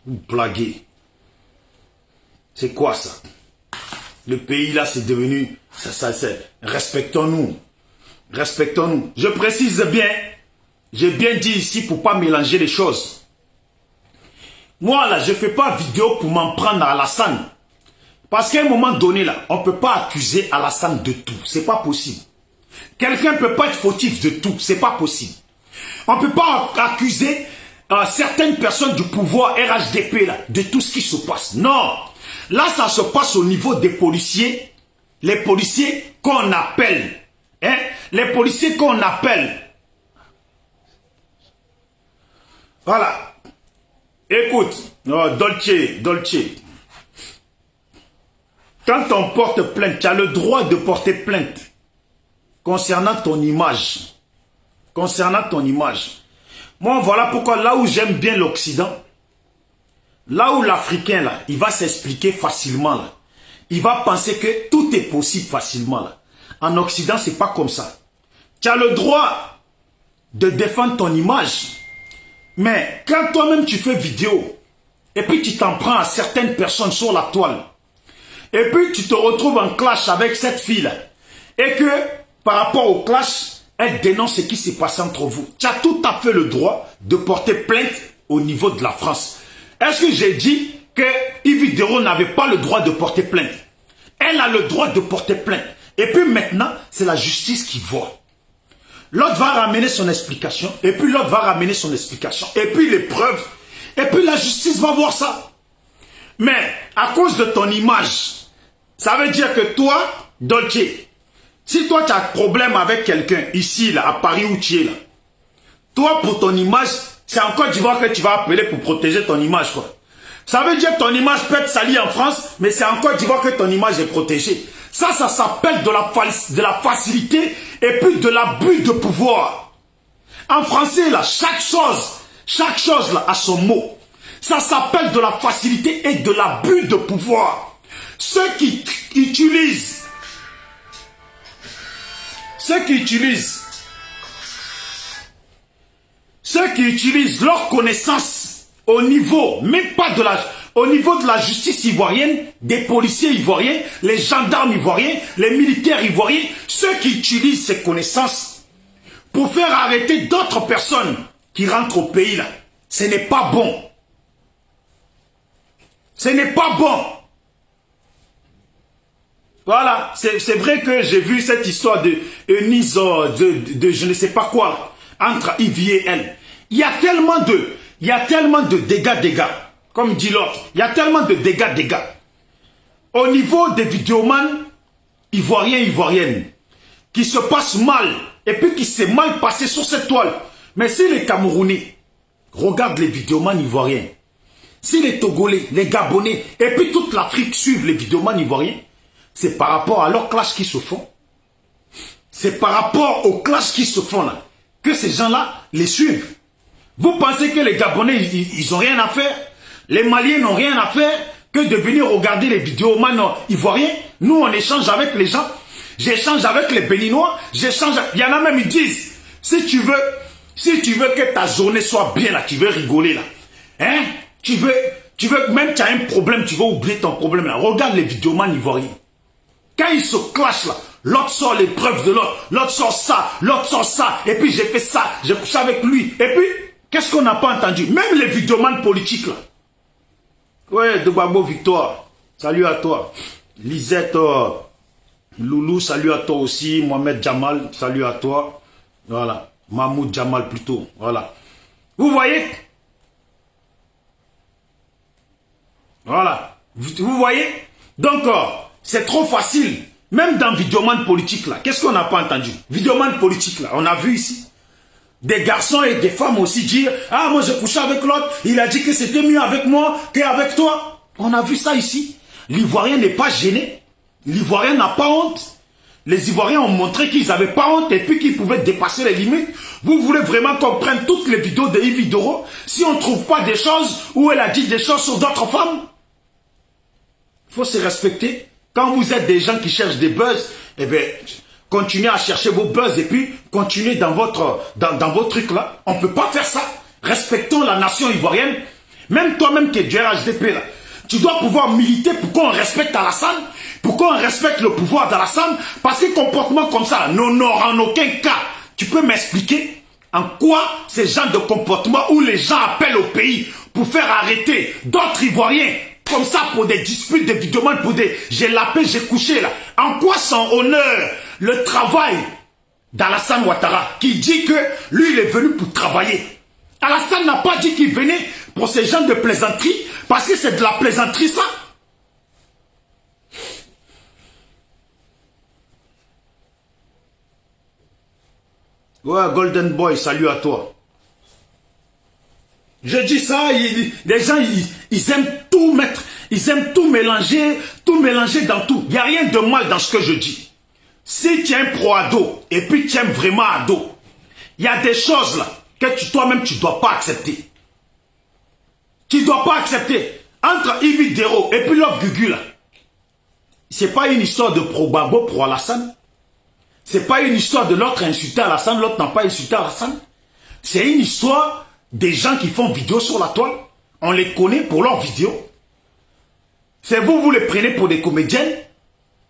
Vous blaguez. C'est quoi ça? Le pays là c'est devenu... Respectons-nous. Respectons-nous. Je précise bien, j'ai bien dit ici pour ne pas mélanger les choses. Moi là, je ne fais pas vidéo pour m'en prendre à Alassane. Parce qu'à un moment donné, là, on ne peut pas accuser Alassane de tout. Ce n'est pas possible. Quelqu'un ne peut pas être fautif de tout. Ce n'est pas possible. On ne peut pas accuser certaines personnes du pouvoir RHDP là, de tout ce qui se passe. Non. Là, ça se passe au niveau des policiers. Les policiers qu'on appelle. Hein? Les policiers qu'on appelle. Voilà. Écoute. Dolce. Quand on porte plainte, tu as le droit de porter plainte concernant ton image. Concernant ton image. Moi, voilà pourquoi là où j'aime bien l'Occident, là où l'Africain, là, il va s'expliquer facilement, là. Il va penser que tout est possible facilement, là. En Occident, c'est pas comme ça. Tu as le droit de défendre ton image. Mais quand toi-même tu fais vidéo, et puis tu t'en prends à certaines personnes sur la toile, et puis tu te retrouves en clash avec cette fille-là. Et que par rapport au clash, elle dénonce ce qui s'est passé entre vous. Tu as tout à fait le droit de porter plainte au niveau de la France. Est-ce que j'ai dit que Yves Dero n'avait pas le droit de porter plainte? Elle a le droit de porter plainte. Et puis maintenant, c'est la justice qui voit. L'autre va ramener son explication. Et puis l'autre va ramener son explication. Et puis les preuves. Et puis la justice va voir ça. Mais à cause de ton image, ça veut dire que toi, Dolce, si toi tu as un problème avec quelqu'un ici, là, à Paris où tu es là, toi pour ton image, c'est en Côte d'Ivoire que tu vas appeler pour protéger ton image, quoi. Ça veut dire que ton image peut être salie en France, mais c'est en Côte d'Ivoire que ton image est protégée. Ça s'appelle de la facilité et puis de l'abus de pouvoir. En français, là, chaque chose là, a son mot. Ça s'appelle de la facilité et de l'abus de pouvoir. Ceux qui utilisent leur connaissance au niveau, même pas au niveau de la justice ivoirienne, des policiers ivoiriens, les gendarmes ivoiriens, les militaires ivoiriens, ceux qui utilisent ces connaissances pour faire arrêter d'autres personnes qui rentrent au pays là, ce n'est pas bon. Ce n'est pas bon. Voilà, c'est vrai que j'ai vu cette histoire de Eunice, de je ne sais pas quoi, entre Yves et elle. Il y a tellement de dégâts, comme dit l'autre. Il y a tellement de dégâts. Au niveau des vidéomans ivoiriens, ivoiriennes, qui se passent mal, et puis qui s'est mal passé sur cette toile. Mais si les Camerounais regardent les vidéomans ivoiriens, si les Togolais, les Gabonais, et puis toute l'Afrique suivent les vidéomans ivoiriens, c'est par rapport à leurs clashs qui se font. C'est par rapport aux clashs qui se font là, que ces gens-là les suivent. Vous pensez que les Gabonais, ils n'ont rien à faire? Les Maliens n'ont rien à faire que de venir regarder les vidéomans ivoiriens? Nous, on échange avec les gens. J'échange avec les Béninois. J'échange. Il y en a même, ils disent, si tu veux que ta journée soit bien là, tu veux rigoler là, hein? Tu veux, même tu as un problème, tu veux oublier ton problème là. Regarde les vidéomans ivoiriens. Quand ils se clashent là, l'autre sort les preuves de l'autre sort ça, et puis j'ai fait ça, j'ai couché avec lui, et puis, qu'est-ce qu'on n'a pas entendu? Même les vidéomans politiques là. Ouais, de Babo Victoire, salut à toi. Lisette, Loulou, salut à toi aussi. Mohamed Jamal, salut à toi. Voilà, Mahmoud Jamal plutôt, voilà. Vous voyez? Voilà, vous voyez? Donc, c'est trop facile. Même dans vidéoman politique là, qu'est-ce qu'on n'a pas entendu? Vidéoman politique là, on a vu ici. Des garçons et des femmes aussi dire, ah moi j'ai couché avec l'autre, il a dit que c'était mieux avec moi qu'avec toi. On a vu ça ici. L'Ivoirien n'est pas gêné. L'Ivoirien n'a pas honte. Les Ivoiriens ont montré qu'ils n'avaient pas honte et puis qu'ils pouvaient dépasser les limites. Vous voulez vraiment qu'on prenne toutes les vidéos de Yves Doro si on ne trouve pas des choses où elle a dit des choses sur d'autres femmes? Il faut se respecter. Quand vous êtes des gens qui cherchent des buzz, eh bien, continuez à chercher vos buzz et puis continuez dans vos trucs là. On ne peut pas faire ça. Respectons la nation ivoirienne. Même toi-même qui es du RHDP là, tu dois pouvoir militer pour qu'on respecte Alassane, pour qu'on respecte le pouvoir d'Alassane, parce que comportement comme ça n'honore en aucun cas. Tu peux m'expliquer en quoi ces genres de comportement où les gens appellent au pays pour faire arrêter d'autres Ivoiriens comme ça pour des disputes, des vidéomans, pour des j'ai lapé, j'ai couché là. En quoi son honneur le travail d'Alassane Ouattara qui dit que lui il est venu pour travailler? Alassane n'a pas dit qu'il venait pour ces gens de plaisanterie parce que c'est de la plaisanterie ça. Ouais, Golden Boy, salut à toi. Je dis ça, les gens, ils aiment tout mettre, ils aiment tout mélanger dans tout. Il n'y a rien de mal dans ce que je dis. Si tu es un pro-ado, et puis tu aimes vraiment ado, il y a des choses là, que toi-même tu ne dois pas accepter. Tu ne dois pas accepter. Entre Yves Dero et puis l'autre Gugu là, ce n'est pas une histoire de pro-Babo, pro-Alassane. Ce n'est pas une histoire de l'autre insulter Alassane, l'autre n'a pas insulté Alassane. C'est une histoire des gens qui font vidéo sur la toile. On les connaît pour leurs vidéos. C'est vous les prenez pour des comédiennes.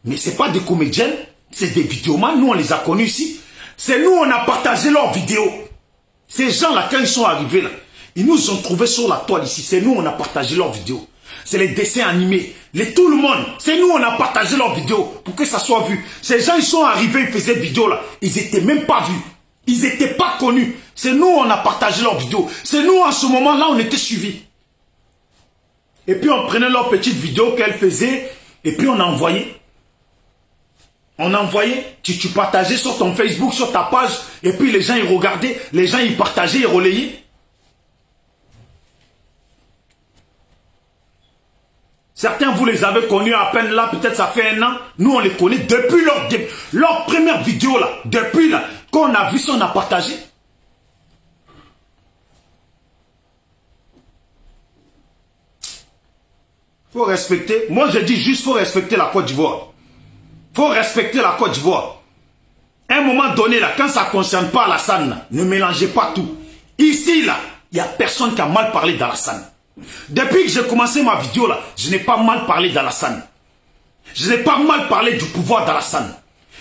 Mais ce n'est pas des comédiennes, c'est des vidéomans. Nous, on les a connus ici. C'est nous, on a partagé leurs vidéos. Ces gens-là, quand ils sont arrivés là, ils nous ont trouvés sur la toile ici. C'est nous, on a partagé leurs vidéos. C'est les dessins animés. Tout le monde. C'est nous, on a partagé leurs vidéos pour que ça soit vu. Ces gens, ils sont arrivés, ils faisaient des vidéos là. Ils n'étaient même pas vus. Ils n'étaient pas connus. C'est nous, on a partagé leurs vidéos. C'est nous, en ce moment-là, on était suivis. Et puis, on prenait leurs petites vidéos qu'elles faisaient. Et puis, on envoyait. On envoyait. Tu partageais sur ton Facebook, sur ta page. Et puis, les gens, ils regardaient. Les gens, ils partageaient, ils relayaient. Certains, vous les avez connus à peine là, peut-être ça fait 1 an. Nous, on les connaît depuis leur première vidéo là. Depuis là, quand on a vu ça, on a partagé. Faut respecter. Moi, je dis juste, faut respecter la Côte d'Ivoire. Faut respecter la Côte d'Ivoire. À un moment donné, là, quand ça ne concerne pas Alassane, ne mélangez pas tout. Ici, là, il n'y a personne qui a mal parlé d'Alassane. Depuis que j'ai commencé ma vidéo, là, je n'ai pas mal parlé d'Alassane. Je n'ai pas mal parlé du pouvoir d'Alassane.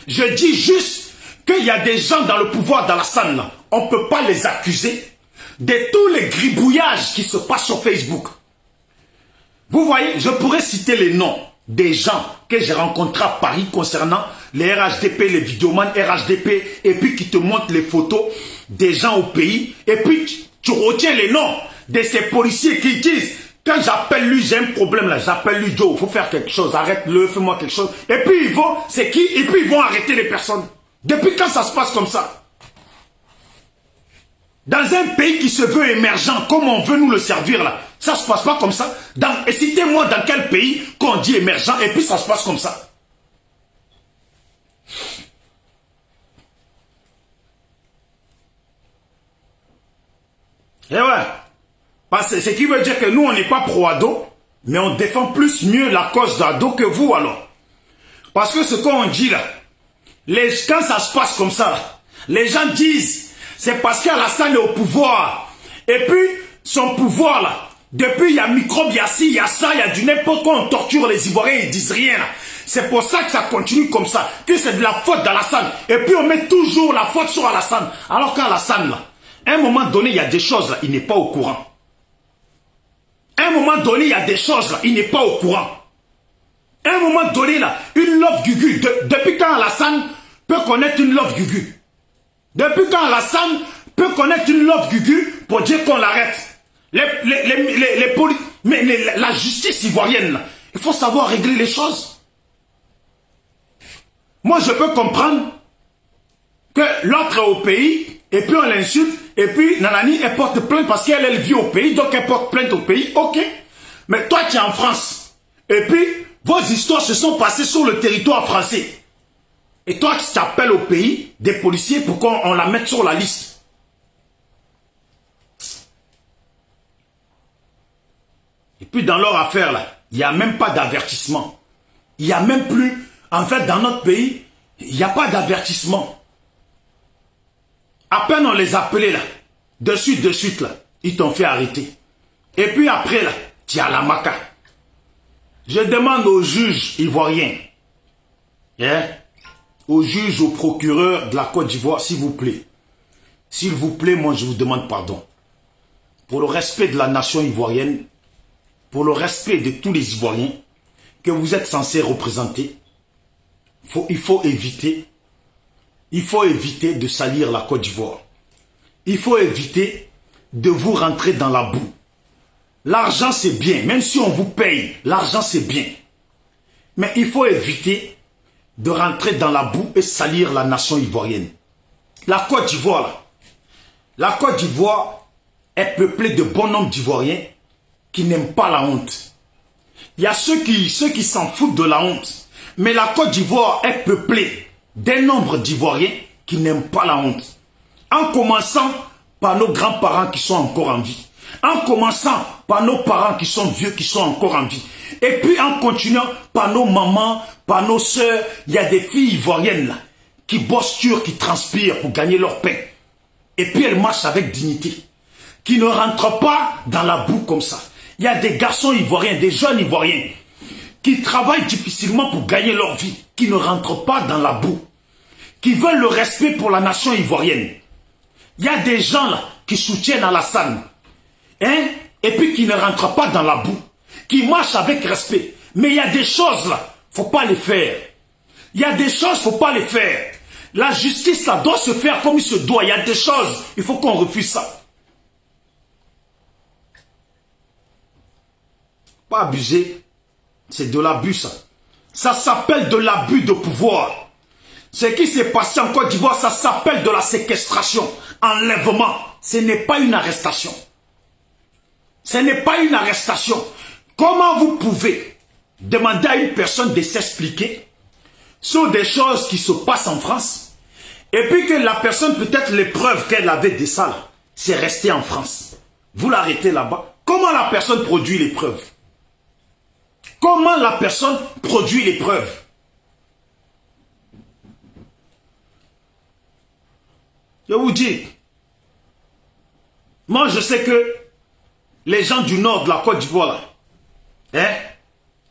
Je dis juste qu'il y a des gens dans le pouvoir d'Alassane, là, on ne peut pas les accuser de tous les gribouillages qui se passent sur Facebook. Vous voyez, je pourrais citer les noms des gens que j'ai rencontrés à Paris concernant les RHDP, les vidéomans RHDP, et puis qui te montrent les photos des gens au pays, et puis tu retiens les noms de ces policiers qui disent, quand j'appelle lui, j'ai un problème là, j'appelle lui Joe, il faut faire quelque chose, arrête-le, fais-moi quelque chose, et puis ils vont, c'est qui? Et puis ils vont arrêter les personnes. Depuis quand ça se passe comme ça? Dans un pays qui se veut émergent, comme on veut nous le servir là, ça se passe pas comme ça. Et citez-moi dans quel pays qu'on dit émergent et puis ça se passe comme ça. Et ouais. Parce que ce qui veut dire que nous, on n'est pas pro-ado, mais on défend plus mieux la cause d'ado que vous alors. Parce que ce qu'on dit là, quand ça se passe comme ça, là, les gens disent, c'est parce qu'Alassane est au pouvoir. Et puis, son pouvoir là, depuis il y a microbe, il y a ci, il y a ça, il y a du n'importe quoi, on torture les Ivoiriens, ils disent rien là. C'est pour ça que ça continue comme ça, que c'est de la faute d'Alassane. Et puis on met toujours la faute sur Alassane. Alors qu'Alassane là, à un moment donné, il y a des choses là, il n'est pas au courant. À un moment donné, il y a des choses là, il n'est pas au courant. À un moment donné là, une love gugu, depuis quand Alassane peut connaître une love gugu? Depuis quand Alassane peut connaître une love gugu pour dire qu'on l'arrête? Mais la justice ivoirienne, là, il faut savoir régler les choses. Moi, je peux comprendre que l'autre est au pays, et puis on l'insulte, et puis Nanani, elle porte plainte parce qu'elle vit au pays, donc elle porte plainte au pays, ok. Mais toi, tu es en France, et puis vos histoires se sont passées sur le territoire français. Et toi, tu t'appelles au pays des policiers pour qu'on la mette sur la liste. Et puis dans leur affaire, là, il n'y a même pas d'avertissement. Il n'y a même plus... En fait, dans notre pays, il n'y a pas d'avertissement. À peine on les appelait, là, de suite, là, ils t'ont fait arrêter. Et puis après, là, tu as la maca. Je demande aux juges ivoiriens, aux juges, aux procureurs de la Côte d'Ivoire, s'il vous plaît. S'il vous plaît, moi je vous demande pardon. Pour le respect de la nation ivoirienne, pour le respect de tous les Ivoiriens que vous êtes censés représenter, il faut éviter de salir la Côte d'Ivoire. Il faut éviter de vous rentrer dans la boue. L'argent c'est bien, même si on vous paye, l'argent c'est bien. Mais il faut éviter de rentrer dans la boue et salir la nation ivoirienne. La Côte d'Ivoire, la Côte d'Ivoire est peuplée de bon nombre d'Ivoiriens qui n'aiment pas la honte. Il y a ceux qui s'en foutent de la honte. Mais la Côte d'Ivoire est peuplée d'un nombre d'Ivoiriens qui n'aiment pas la honte. En commençant par nos grands-parents qui sont encore en vie. En commençant par nos parents qui sont vieux, qui sont encore en vie. Et puis en continuant par nos mamans, par nos sœurs. Il y a des filles ivoiriennes là, qui bossent dur, qui transpirent pour gagner leur pain. Et puis elles marchent avec dignité. Qui ne rentrent pas dans la boue comme ça. Il y a des garçons ivoiriens, des jeunes ivoiriens, qui travaillent difficilement pour gagner leur vie, qui ne rentrent pas dans la boue, qui veulent le respect pour la nation ivoirienne. Il y a des gens là qui soutiennent Alassane, et puis qui ne rentrent pas dans la boue, qui marchent avec respect. Mais il y a des choses là, faut pas les faire. Il y a des choses, faut pas les faire. La justice là doit se faire comme il se doit. Il y a des choses, il faut qu'on refuse ça. Pas abuser, c'est de l'abus ça. Ça s'appelle de l'abus de pouvoir. Ce qui s'est passé en Côte d'Ivoire, ça s'appelle de la séquestration, enlèvement. Ce n'est pas une arrestation. Ce n'est pas une arrestation. Comment vous pouvez demander à une personne de s'expliquer sur des choses qui se passent en France, et puis que la personne, peut-être les preuves qu'elle avait de ça, c'est resté en France. Vous l'arrêtez là-bas. Comment la personne produit les preuves? Comment la personne produit les preuves? Je vous dis, moi je sais que les gens du nord de la Côte d'Ivoire, hein,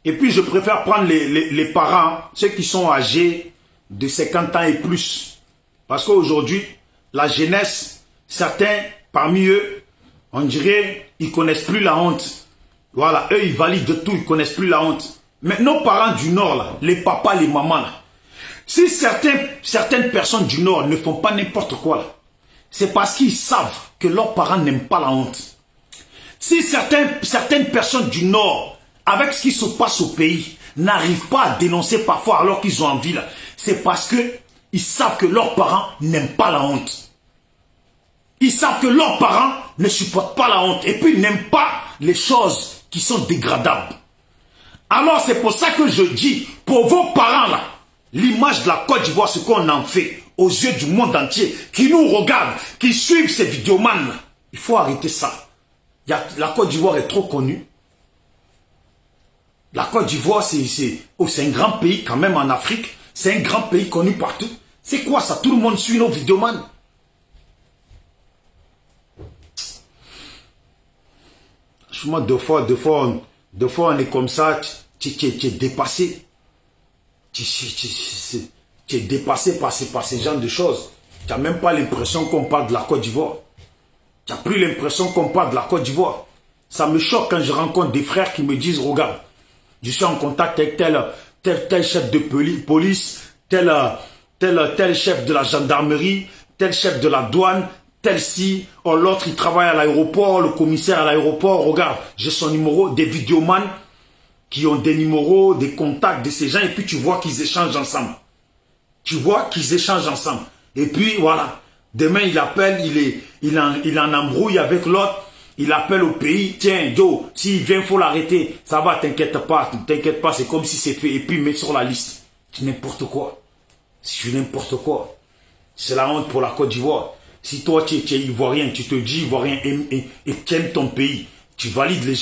et puis je préfère prendre les parents, ceux qui sont âgés de 50 ans et plus. Parce qu'aujourd'hui, la jeunesse, certains parmi eux, on dirait, ils ne connaissent plus la honte. Voilà, eux ils valident tout, ils ne connaissent plus la honte. Mais nos parents du nord, là, les papas, les mamans, là, si certaines personnes du nord ne font pas n'importe quoi, là, c'est parce qu'ils savent que leurs parents n'aiment pas la honte. Si certaines personnes du nord, avec ce qui se passe au pays, n'arrivent pas à dénoncer parfois alors qu'ils ont envie, là, c'est parce qu'ils savent que leurs parents n'aiment pas la honte. Ils savent que leurs parents ne supportent pas la honte et puis n'aiment pas les choses qui sont dégradables. Alors c'est pour ça que je dis, pour vos parents là, l'image de la Côte d'Ivoire, ce qu'on en fait aux yeux du monde entier, qui nous regardent, qui suivent ces vidéomans là, il faut arrêter ça. La Côte d'Ivoire est trop connue. La Côte d'Ivoire, c'est un grand pays quand même en Afrique. C'est un grand pays connu partout. C'est quoi ça? Tout le monde suit nos vidéomans. Franchement, deux fois, on est comme ça, tu es dépassé. Tu es dépassé par ces genres de choses. Tu n'as même pas l'impression qu'on parle de la Côte d'Ivoire. Tu n'as plus l'impression qu'on parle de la Côte d'Ivoire. Ça me choque quand je rencontre des frères qui me disent, regarde, je suis en contact avec tel chef de police, tel chef de la gendarmerie, tel chef de la douane, tel ci, oh, l'autre il travaille à l'aéroport, le commissaire à l'aéroport, regarde, j'ai son numéro, des vidéomans qui ont des numéros, des contacts de ces gens, et puis tu vois qu'ils échangent ensemble. Tu vois qu'ils échangent ensemble. Et puis voilà, demain il appelle, il en embrouille avec l'autre, il appelle au pays, tiens, Joe, s'il vient, il faut l'arrêter. Ça va, t'inquiète pas, c'est comme si c'est fait. Et puis mettre sur la liste. C'est n'importe quoi. C'est n'importe quoi. C'est la honte pour la Côte d'Ivoire. Si toi, tu es ivoirien, tu te dis ivoirien et tu aimes ton pays, tu valides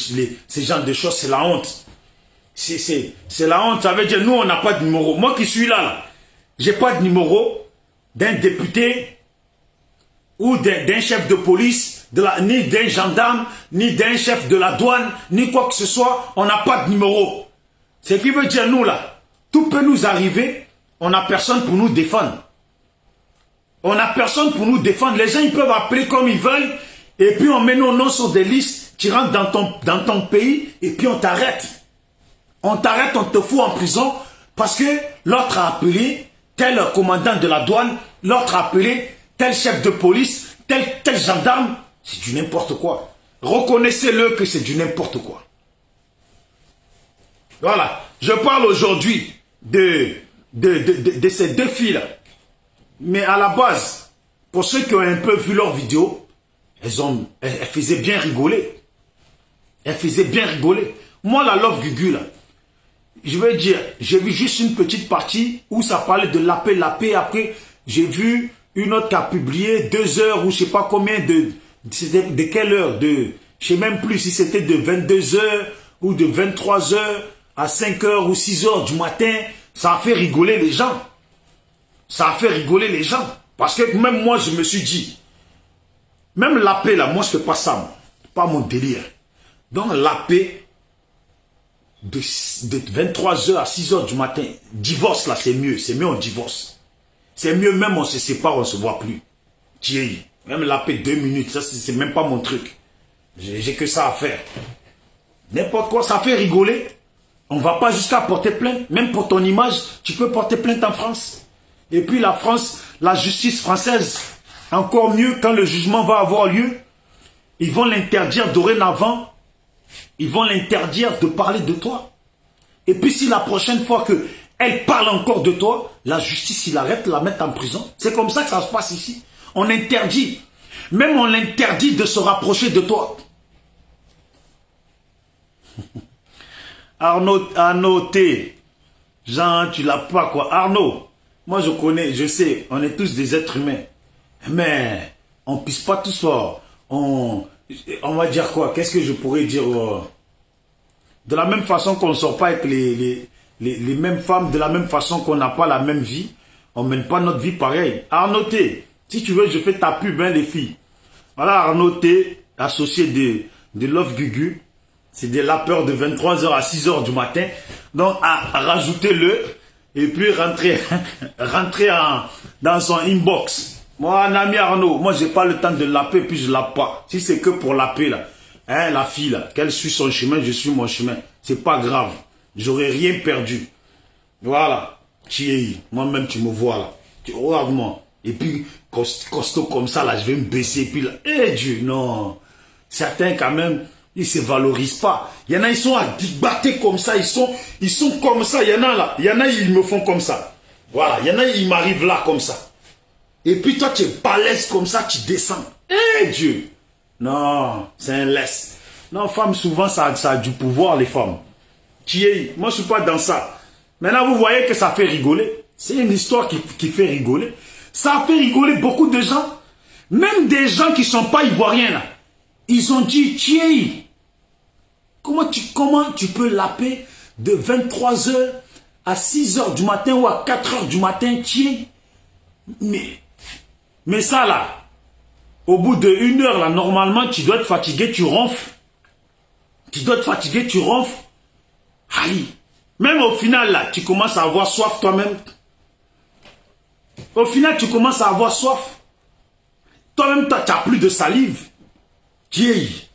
ces genres de choses, c'est la honte. C'est la honte, ça veut dire, nous, on n'a pas de numéro. Moi qui suis là, j'ai pas de numéro d'un député ou d'un chef de police, ni d'un gendarme, ni d'un chef de la douane, ni quoi que ce soit, on n'a pas de numéro. Ce qui veut dire, nous là, tout peut nous arriver, on n'a personne pour nous défendre. On n'a personne pour nous défendre. Les gens, ils peuvent appeler comme ils veulent, et puis on met nos noms sur des listes, tu rentres dans ton pays, et puis on t'arrête. On t'arrête, on te fout en prison, parce que l'autre a appelé tel commandant de la douane, l'autre a appelé tel chef de police, tel gendarme. C'est du n'importe quoi. Reconnaissez-le que c'est du n'importe quoi. Voilà. Je parle aujourd'hui de ces deux filles-là. Mais à la base, pour ceux qui ont un peu vu leurs vidéos, elles faisaient bien rigoler. Elles faisaient bien rigoler. Moi, la Love Gugu, là, je veux dire, j'ai vu juste une petite partie où ça parlait de la paix. Après, j'ai vu une autre qui a publié 2 heures ou je sais pas combien c'était de quelle heure, je sais même plus si c'était de 22 heures ou de 23 heures à 5 heures ou 6 heures du matin. Ça a fait rigoler les gens. Ça a fait rigoler les gens. Parce que même moi, je me suis dit, même la paix là, moi je fais pas ça, moi. C'est pas mon délire. Donc la paix, de 23 heures à 6 heures du matin, divorce là, c'est mieux on divorce. C'est mieux, même on se sépare, on se voit plus. Thierry, même la paix 2 minutes, ça c'est même pas mon truc. J'ai que ça à faire. N'importe quoi, ça fait rigoler. On va pas jusqu'à porter plainte. Même pour ton image, tu peux porter plainte en France. Et puis la France, la justice française, encore mieux, quand le jugement va avoir lieu, ils vont l'interdire dorénavant. Ils vont l'interdire de parler de toi. Et puis si la prochaine fois qu'elle parle encore de toi, la justice, il arrête, la met en prison. C'est comme ça que ça se passe ici. On interdit. Même on l'interdit de se rapprocher de toi. Arnaud T. Jean, tu l'as pas quoi. Arnaud, moi je connais, je sais, on est tous des êtres humains. Mais on ne pisse pas tous fort. On va dire quoi? Qu'est-ce que je pourrais dire? De la même façon qu'on ne sort pas avec les mêmes femmes, de la même façon qu'on n'a pas la même vie, on ne mène pas notre vie pareil. Arnaud T, si tu veux, je fais ta pub, hein, les filles. Voilà Arnaud T, associé de Love Gugu. C'est des lapeurs de 23h à 6h du matin. Donc, rajoutez-le et puis rentrez dans son inbox. Moi, un ami Arnaud, moi, j'ai pas le temps de laper, puis je lape pas. Si c'est que pour laper, là, hein, la fille, là, qu'elle suit son chemin, je suis mon chemin. C'est pas grave. J'aurais rien perdu. Voilà. Thierry, moi-même, tu me vois, là. Regarde-moi. Et puis, costaud comme ça, là, je vais me baisser. Et puis, là, Dieu, non. Certains, quand même, ils se valorisent pas. Il y en a, ils sont à dibattre comme ça. Ils sont comme ça. Il y en a, là. Il y en a, ils me font comme ça. Voilà. Il y en a, ils m'arrivent là, comme ça. Et puis toi, tu es balèze comme ça, tu descends. Dieu. Non, c'est un laisse. Non, femmes, souvent, ça a du pouvoir, les femmes. Moi, je ne suis pas dans ça. Maintenant, vous voyez que ça fait rigoler. C'est une histoire qui fait rigoler. Ça a fait rigoler beaucoup de gens. Même des gens qui ne sont pas ivoiriens, là. Ils ont dit, Thierry, comment tu peux laper de 23h à 6h du matin ou à 4h du matin, Thierry? Mais ça là, au bout de 1 heure là, normalement tu dois être fatigué, tu ronfles. Tu dois être fatigué, tu ronfles. Aïe. Même au final là, tu commences à avoir soif toi-même. Au final, tu commences à avoir soif. Toi-même, tu n'as plus de salive. Thierry.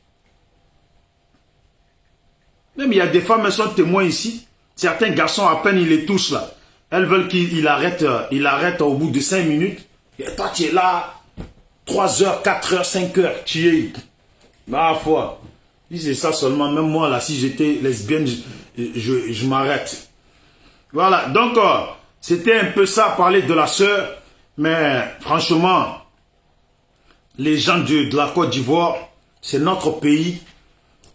Même il y a des femmes, elles sont témoins ici. Certains garçons, à peine ils les touchent là. Elles veulent qu'il arrête, au bout de 5 minutes. Et toi, tu es là, 3h, 4h, 5h, tu es. Ma foi. Si c'est ça seulement, même moi, là, si j'étais lesbienne, je m'arrête. Voilà, donc, c'était un peu ça, parler de la sœur. Mais, franchement, les gens de la Côte d'Ivoire, c'est notre pays.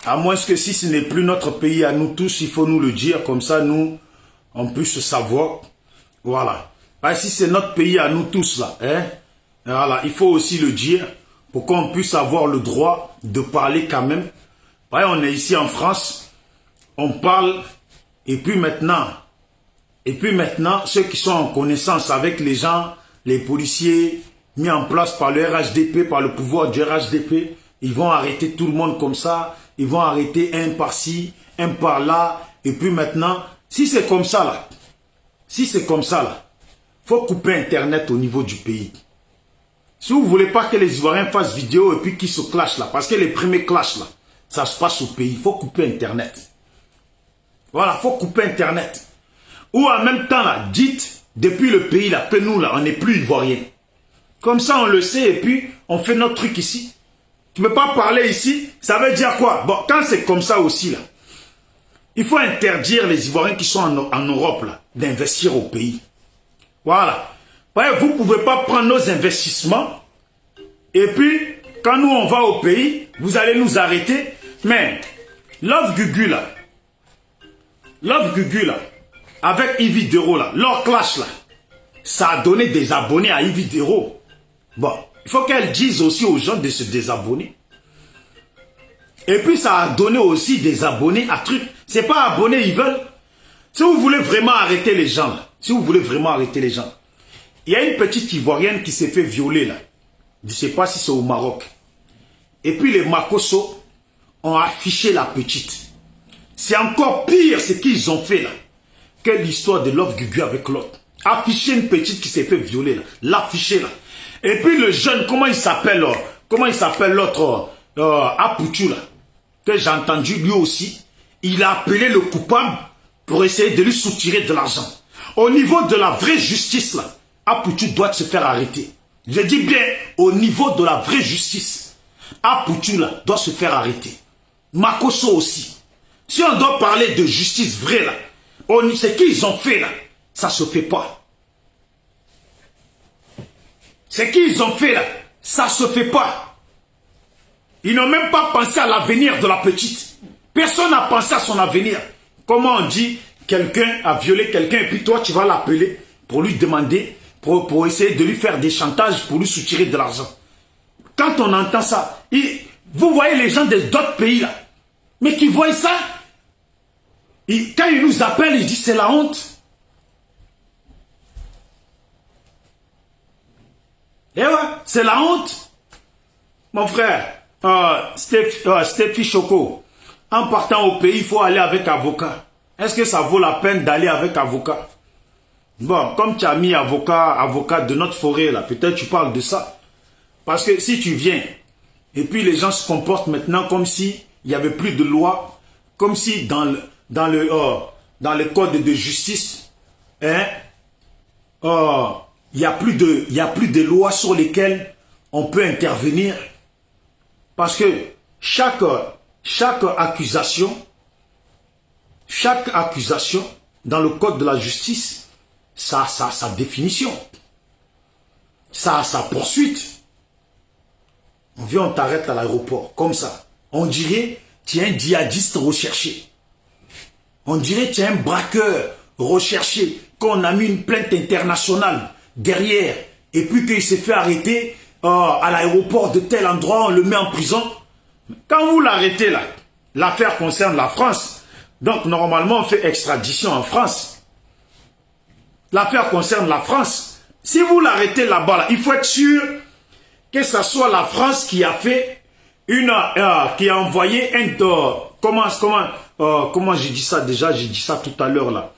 À moins que si ce n'est plus notre pays à nous tous, il faut nous le dire. Comme ça, nous, on puisse savoir. Voilà. Si c'est notre pays à nous tous là, hein, voilà, il faut aussi le dire pour qu'on puisse avoir le droit de parler quand même. On est ici en France, on parle, et puis maintenant, ceux qui sont en connaissance avec les gens, les policiers mis en place par le RHDP, par le pouvoir du RHDP, ils vont arrêter tout le monde comme ça, ils vont arrêter un par-ci, un par-là, et puis maintenant, si c'est comme ça là, faut couper Internet au niveau du pays. Si vous ne voulez pas que les Ivoiriens fassent vidéo et puis qu'ils se clashent là, parce que les premiers clashs là, ça se passe au pays, il faut couper Internet. Voilà, il faut couper Internet. Ou en même temps là, dites depuis le pays là, que nous là, on n'est plus Ivoiriens. Comme ça on le sait et puis on fait notre truc ici. Tu ne peux pas parler ici, ça veut dire quoi? Bon, quand c'est comme ça aussi là, il faut interdire les Ivoiriens qui sont en Europe là, d'investir au pays. Voilà. Vous ne pouvez pas prendre nos investissements et puis, quand nous on va au pays, vous allez nous arrêter. Mais, Love Gugu là, avec Yves Dero là, leur clash là, ça a donné des abonnés à Yves Dero. Bon, il faut qu'elle dise aussi aux gens de se désabonner. Et puis ça a donné aussi des abonnés à trucs. C'est pas abonnés, ils veulent. Si vous voulez vraiment arrêter les gens là, il y a une petite Ivoirienne qui s'est fait violer là. Je ne sais pas si c'est au Maroc. Et puis les Makosso ont affiché la petite. C'est encore pire ce qu'ils ont fait là que l'histoire de Love Gugu avec l'autre. Afficher une petite qui s'est fait violer là. L'afficher là. Et puis le jeune, comment il s'appelle l'autre Apoutou là, que j'ai entendu lui aussi, il a appelé le coupable pour essayer de lui soutirer de l'argent. Au niveau de la vraie justice là, Apoutou doit se faire arrêter. Je dis bien, au niveau de la vraie justice, Apoutou là doit se faire arrêter. Makosso aussi. Si on doit parler de justice vraie là, ce qu'ils ont fait là, ça se fait pas. Ce qu'ils ont fait là, ça se fait pas. Ils n'ont même pas pensé à l'avenir de la petite. Personne n'a pensé à son avenir. Comment on dit quelqu'un a violé quelqu'un et puis toi tu vas l'appeler pour lui demander, pour essayer de lui faire des chantages, pour lui soutirer de l'argent. Quand on entend ça, vous voyez les gens d'autres pays là, mais qui voient ça, quand ils nous appellent, ils disent c'est la honte. Eh ouais, c'est la honte. Mon frère, Stephy Choco, en partant au pays, il faut aller avec avocat. Est-ce que ça vaut la peine d'aller avec avocat? Bon, comme tu as mis avocat de notre forêt là, peut-être tu parles de ça. Parce que si tu viens, et puis les gens se comportent maintenant comme si il n'y avait plus de loi, comme si dans le code de justice, hein, il n'y a plus de lois sur lesquelles on peut intervenir. Parce que chaque accusation dans le code de la justice, ça a sa définition. Ça a sa poursuite. On vient, on t'arrête à l'aéroport, comme ça. On dirait, tu es un djihadiste recherché. On dirait, tu es un braqueur recherché, qu'on a mis une plainte internationale derrière, et puis qu'il s'est fait arrêter à l'aéroport de tel endroit, on le met en prison. Quand vous l'arrêtez là, l'affaire concerne la France. Donc normalement, on fait extradition en France. L'affaire concerne la France. Si vous l'arrêtez là-bas, là, il faut être sûr que ce soit la France qui a fait qui a envoyé un comment j'ai dit ça déjà, j'ai dit ça tout à l'heure là.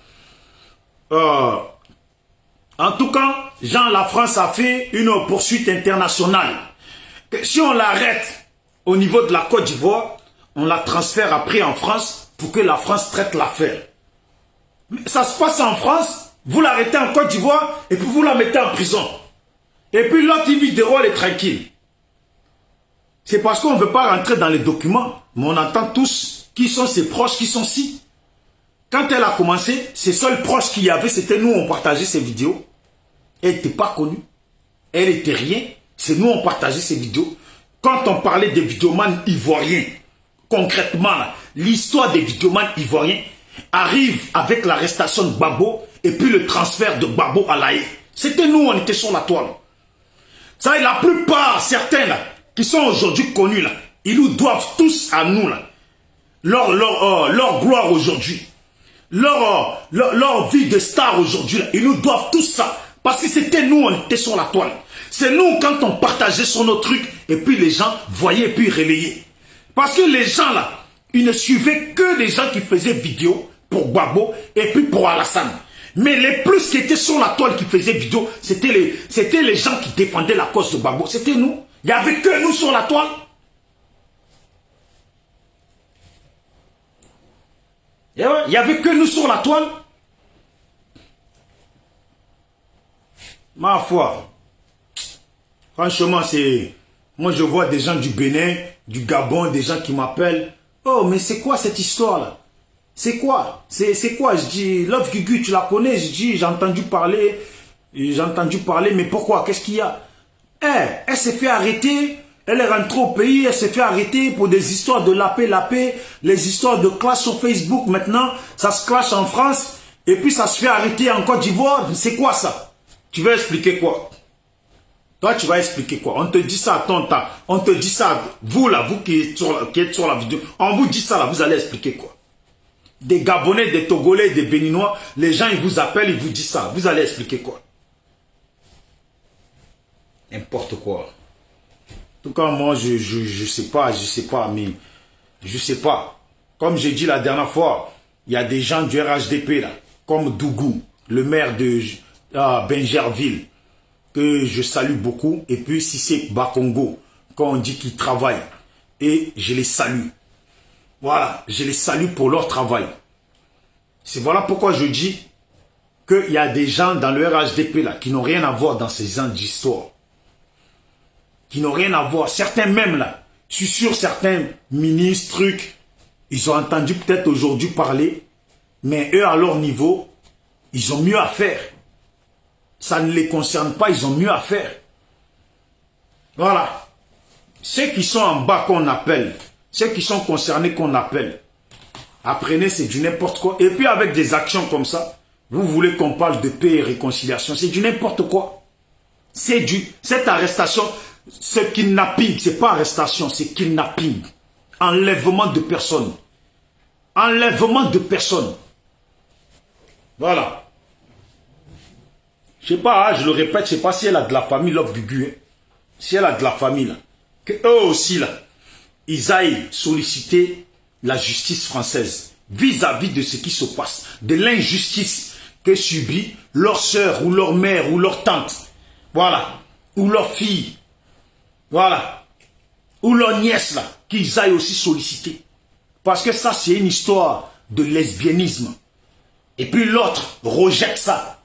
En tout cas, la France a fait une poursuite internationale. Si on l'arrête au niveau de la Côte d'Ivoire, on la transfère après en France pour que la France traite l'affaire. Ça se passe en France, vous l'arrêtez en Côte d'Ivoire et puis vous la mettez en prison. Et puis l'autre, il vit de rôle et tranquille. C'est parce qu'on ne veut pas rentrer dans les documents, mais on entend tous qui sont ses proches, qui sont si. Quand elle a commencé, ses seuls proches qu'il y avait, c'était nous, on partageait ses vidéos. Elle n'était pas connue. Elle n'était rien. C'est nous, on partageait ses vidéos. Quand on parlait des vidéomans ivoiriens, concrètement, l'histoire des vidéomans ivoiriens arrive avec l'arrestation de Gbagbo et puis le transfert de Gbagbo à l'A Haye. C'était nous, on était sur la toile. Ça, la plupart, certains là, qui sont aujourd'hui connus là, ils nous doivent tous à nous là. Leur gloire aujourd'hui. Leur vie de star aujourd'hui là. Ils nous doivent tout ça. Parce que c'était nous, on était sur la toile. C'est nous quand on partageait sur nos trucs et puis les gens voyaient et puis relayaient. Parce que les gens là, ils ne suivaient que des gens qui faisaient vidéo pour Gbagbo et puis pour Alassane. Mais les plus qui étaient sur la toile qui faisaient vidéo, c'était les gens qui défendaient la cause de Gbagbo. C'était nous. Il n'y avait que nous sur la toile. Et ouais, il n'y avait que nous sur la toile. Ma foi. Franchement, c'est... Moi, je vois des gens du Bénin, du Gabon, des gens qui m'appellent. Oh, mais c'est quoi cette histoire-là? C'est quoi? C'est quoi? Je dis, Love Gugu, tu la connais? Je dis, j'ai entendu parler, mais pourquoi? Qu'est-ce qu'il y a? Elle s'est fait arrêter, elle est rentrée au pays, elle s'est fait arrêter pour des histoires de la paix, les histoires de clash sur Facebook. Maintenant, ça se clash en France, et puis ça se fait arrêter en Côte d'Ivoire. C'est quoi ça? Tu vas expliquer quoi? Toi, tu vas expliquer quoi? On te dit ça à ton temps. On te dit ça, vous là, vous qui êtes sur la vidéo, on vous dit ça là, vous allez expliquer quoi? Des Gabonais, des Togolais, des Béninois, les gens ils vous appellent, ils vous disent ça. Vous allez expliquer quoi? N'importe quoi. En tout cas, moi, je sais pas, mais je sais pas. Comme j'ai dit la dernière fois, il y a des gens du RHDP là, comme Dougou, le maire de Benjerville, que je salue beaucoup, et puis Sissé Bakongo, quand on dit qu'ils travaillent, et je les salue. Voilà, je les salue pour leur travail. C'est voilà pourquoi je dis qu'il y a des gens dans le RHDP là qui n'ont rien à voir dans ces gens d'histoire. Qui n'ont rien à voir. Certains même là, je suis sûr, certains ministres, trucs, ils ont entendu peut-être aujourd'hui parler, mais eux à leur niveau, ils ont mieux à faire. Ça ne les concerne pas, ils ont mieux à faire. Voilà. Ceux qui sont en bas qu'on appelle, ceux qui sont concernés qu'on appelle. Apprenez, c'est du n'importe quoi. Et puis avec des actions comme ça, vous voulez qu'on parle de paix et réconciliation. C'est du n'importe quoi. Cette arrestation, ce kidnapping, c'est pas arrestation, c'est kidnapping. Enlèvement de personnes. Enlèvement de personnes. Voilà. Je sais pas, hein, je le répète, je sais pas si elle a de la famille, Love Gugu. Hein. Si elle a de la famille, là. Que eux aussi, là, ils aillent solliciter la justice française vis-à-vis de ce qui se passe, de l'injustice que subit leur sœur ou leur mère ou leur tante, voilà, ou leur fille, voilà, ou leur nièce, là, qu'ils aillent aussi solliciter. Parce que ça, c'est une histoire de lesbianisme. Et puis l'autre rejette ça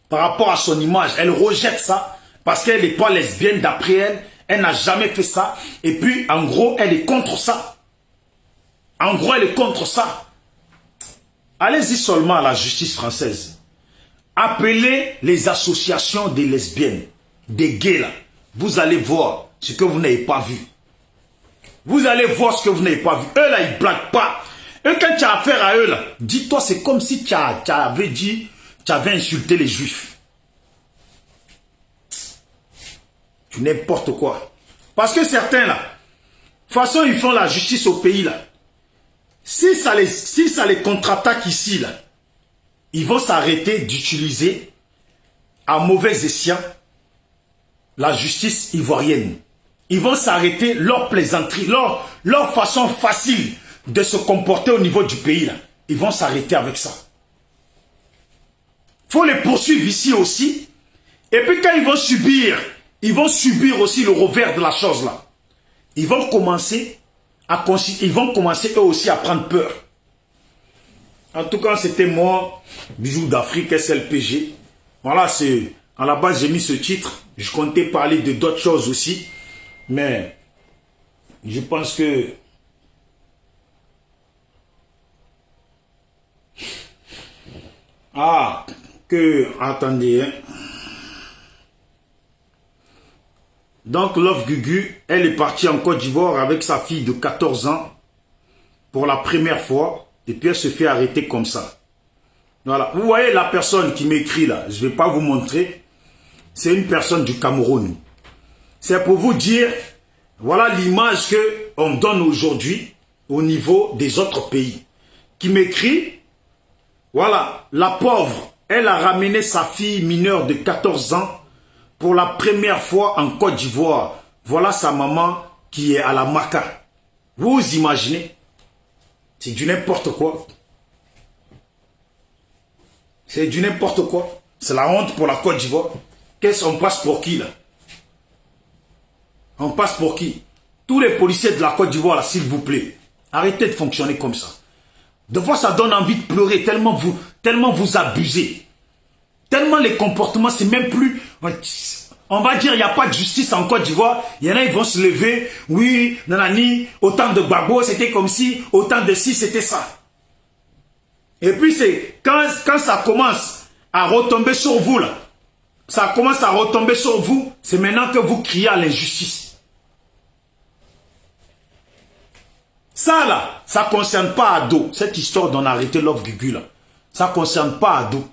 par rapport à son image. Elle rejette ça parce qu'elle n'est pas lesbienne d'après elle. Elle n'a jamais fait ça. Et puis, en gros, elle est contre ça. En gros, elle est contre ça. Allez-y seulement à la justice française. Appelez les associations des lesbiennes, des gays là. Vous allez voir ce que vous n'avez pas vu. Vous allez voir ce que vous n'avez pas vu. Eux là, ils ne blaguent pas. Et quand tu as affaire à eux là, dis-toi, c'est comme si tu avais dit, tu avais insulté les juifs. Tu n'importe quoi. Parce que certains là, de toute façon, ils font la justice au pays là. Si ça les contre-attaque ici là, ils vont s'arrêter d'utiliser à mauvais escient la justice ivoirienne. Ils vont s'arrêter leur plaisanterie, leur façon facile de se comporter au niveau du pays là. Ils vont s'arrêter avec ça. Il faut les poursuivre ici aussi. Et puis quand ils vont subir aussi le revers de la chose là. Ils vont commencer eux aussi à prendre peur. En tout cas, c'était moi, Bijou d'Afrique, SLPG. Voilà, c'est à la base j'ai mis ce titre. Je comptais parler de d'autres choses aussi. Mais je pense que attendez. Hein. Donc Love Gugu, elle est partie en Côte d'Ivoire avec sa fille de 14 ans pour la première fois. Et puis elle se fait arrêter comme ça. Voilà. Vous voyez la personne qui m'écrit là, je ne vais pas vous montrer. C'est une personne du Cameroun. C'est pour vous dire, voilà l'image qu'on donne aujourd'hui au niveau des autres pays. Qui m'écrit, voilà, la pauvre, elle a ramené sa fille mineure de 14 ans pour la première fois en Côte d'Ivoire. Voilà sa maman qui est à la Maca. Vous imaginez? C'est du n'importe quoi. C'est du n'importe quoi. C'est la honte pour la Côte d'Ivoire. Qu'est-ce qu'on passe pour qui là? On passe pour qui? Tous les policiers de la Côte d'Ivoire là, s'il vous plaît, arrêtez de fonctionner comme ça. De fois ça donne envie de pleurer tellement vous abusez. Tellement les comportements, c'est même plus... On va dire, il n'y a pas de justice en Côte d'Ivoire. Il y en a, ils vont se lever. Oui, nanani, autant de Gbagbo, c'était comme si, autant de si, c'était ça. Et puis, c'est quand ça commence à retomber sur vous, là, ça commence à retomber sur vous, c'est maintenant que vous criez à l'injustice. Ça, là, ça ne concerne pas Ado. Cette histoire d'on a arrêté Love Gugu, là, ça ne concerne pas Ado.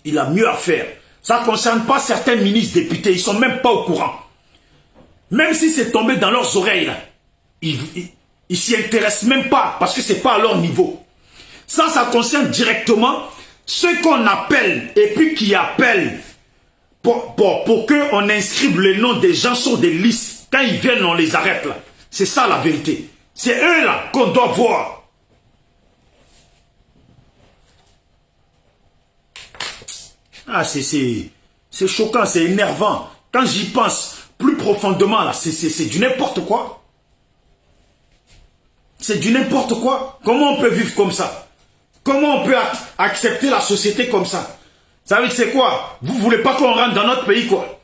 Il a mieux à faire. Ça ne concerne pas certains ministres, députés. Ils ne sont même pas au courant. Même si c'est tombé dans leurs oreilles, là, ils ne s'y intéressent même pas parce que ce n'est pas à leur niveau. Ça concerne directement ceux qu'on appelle et puis qui appellent pour qu'on inscrive les noms des gens sur des listes. Quand ils viennent, on les arrête là. C'est ça la vérité. C'est eux là qu'on doit voir. Ah, c'est choquant, c'est énervant. Quand j'y pense plus profondément, là, c'est du n'importe quoi. C'est du n'importe quoi. Comment on peut vivre comme ça? Comment on peut accepter la société comme ça? Vous savez que c'est quoi? Vous ne voulez pas qu'on rentre dans notre pays, quoi?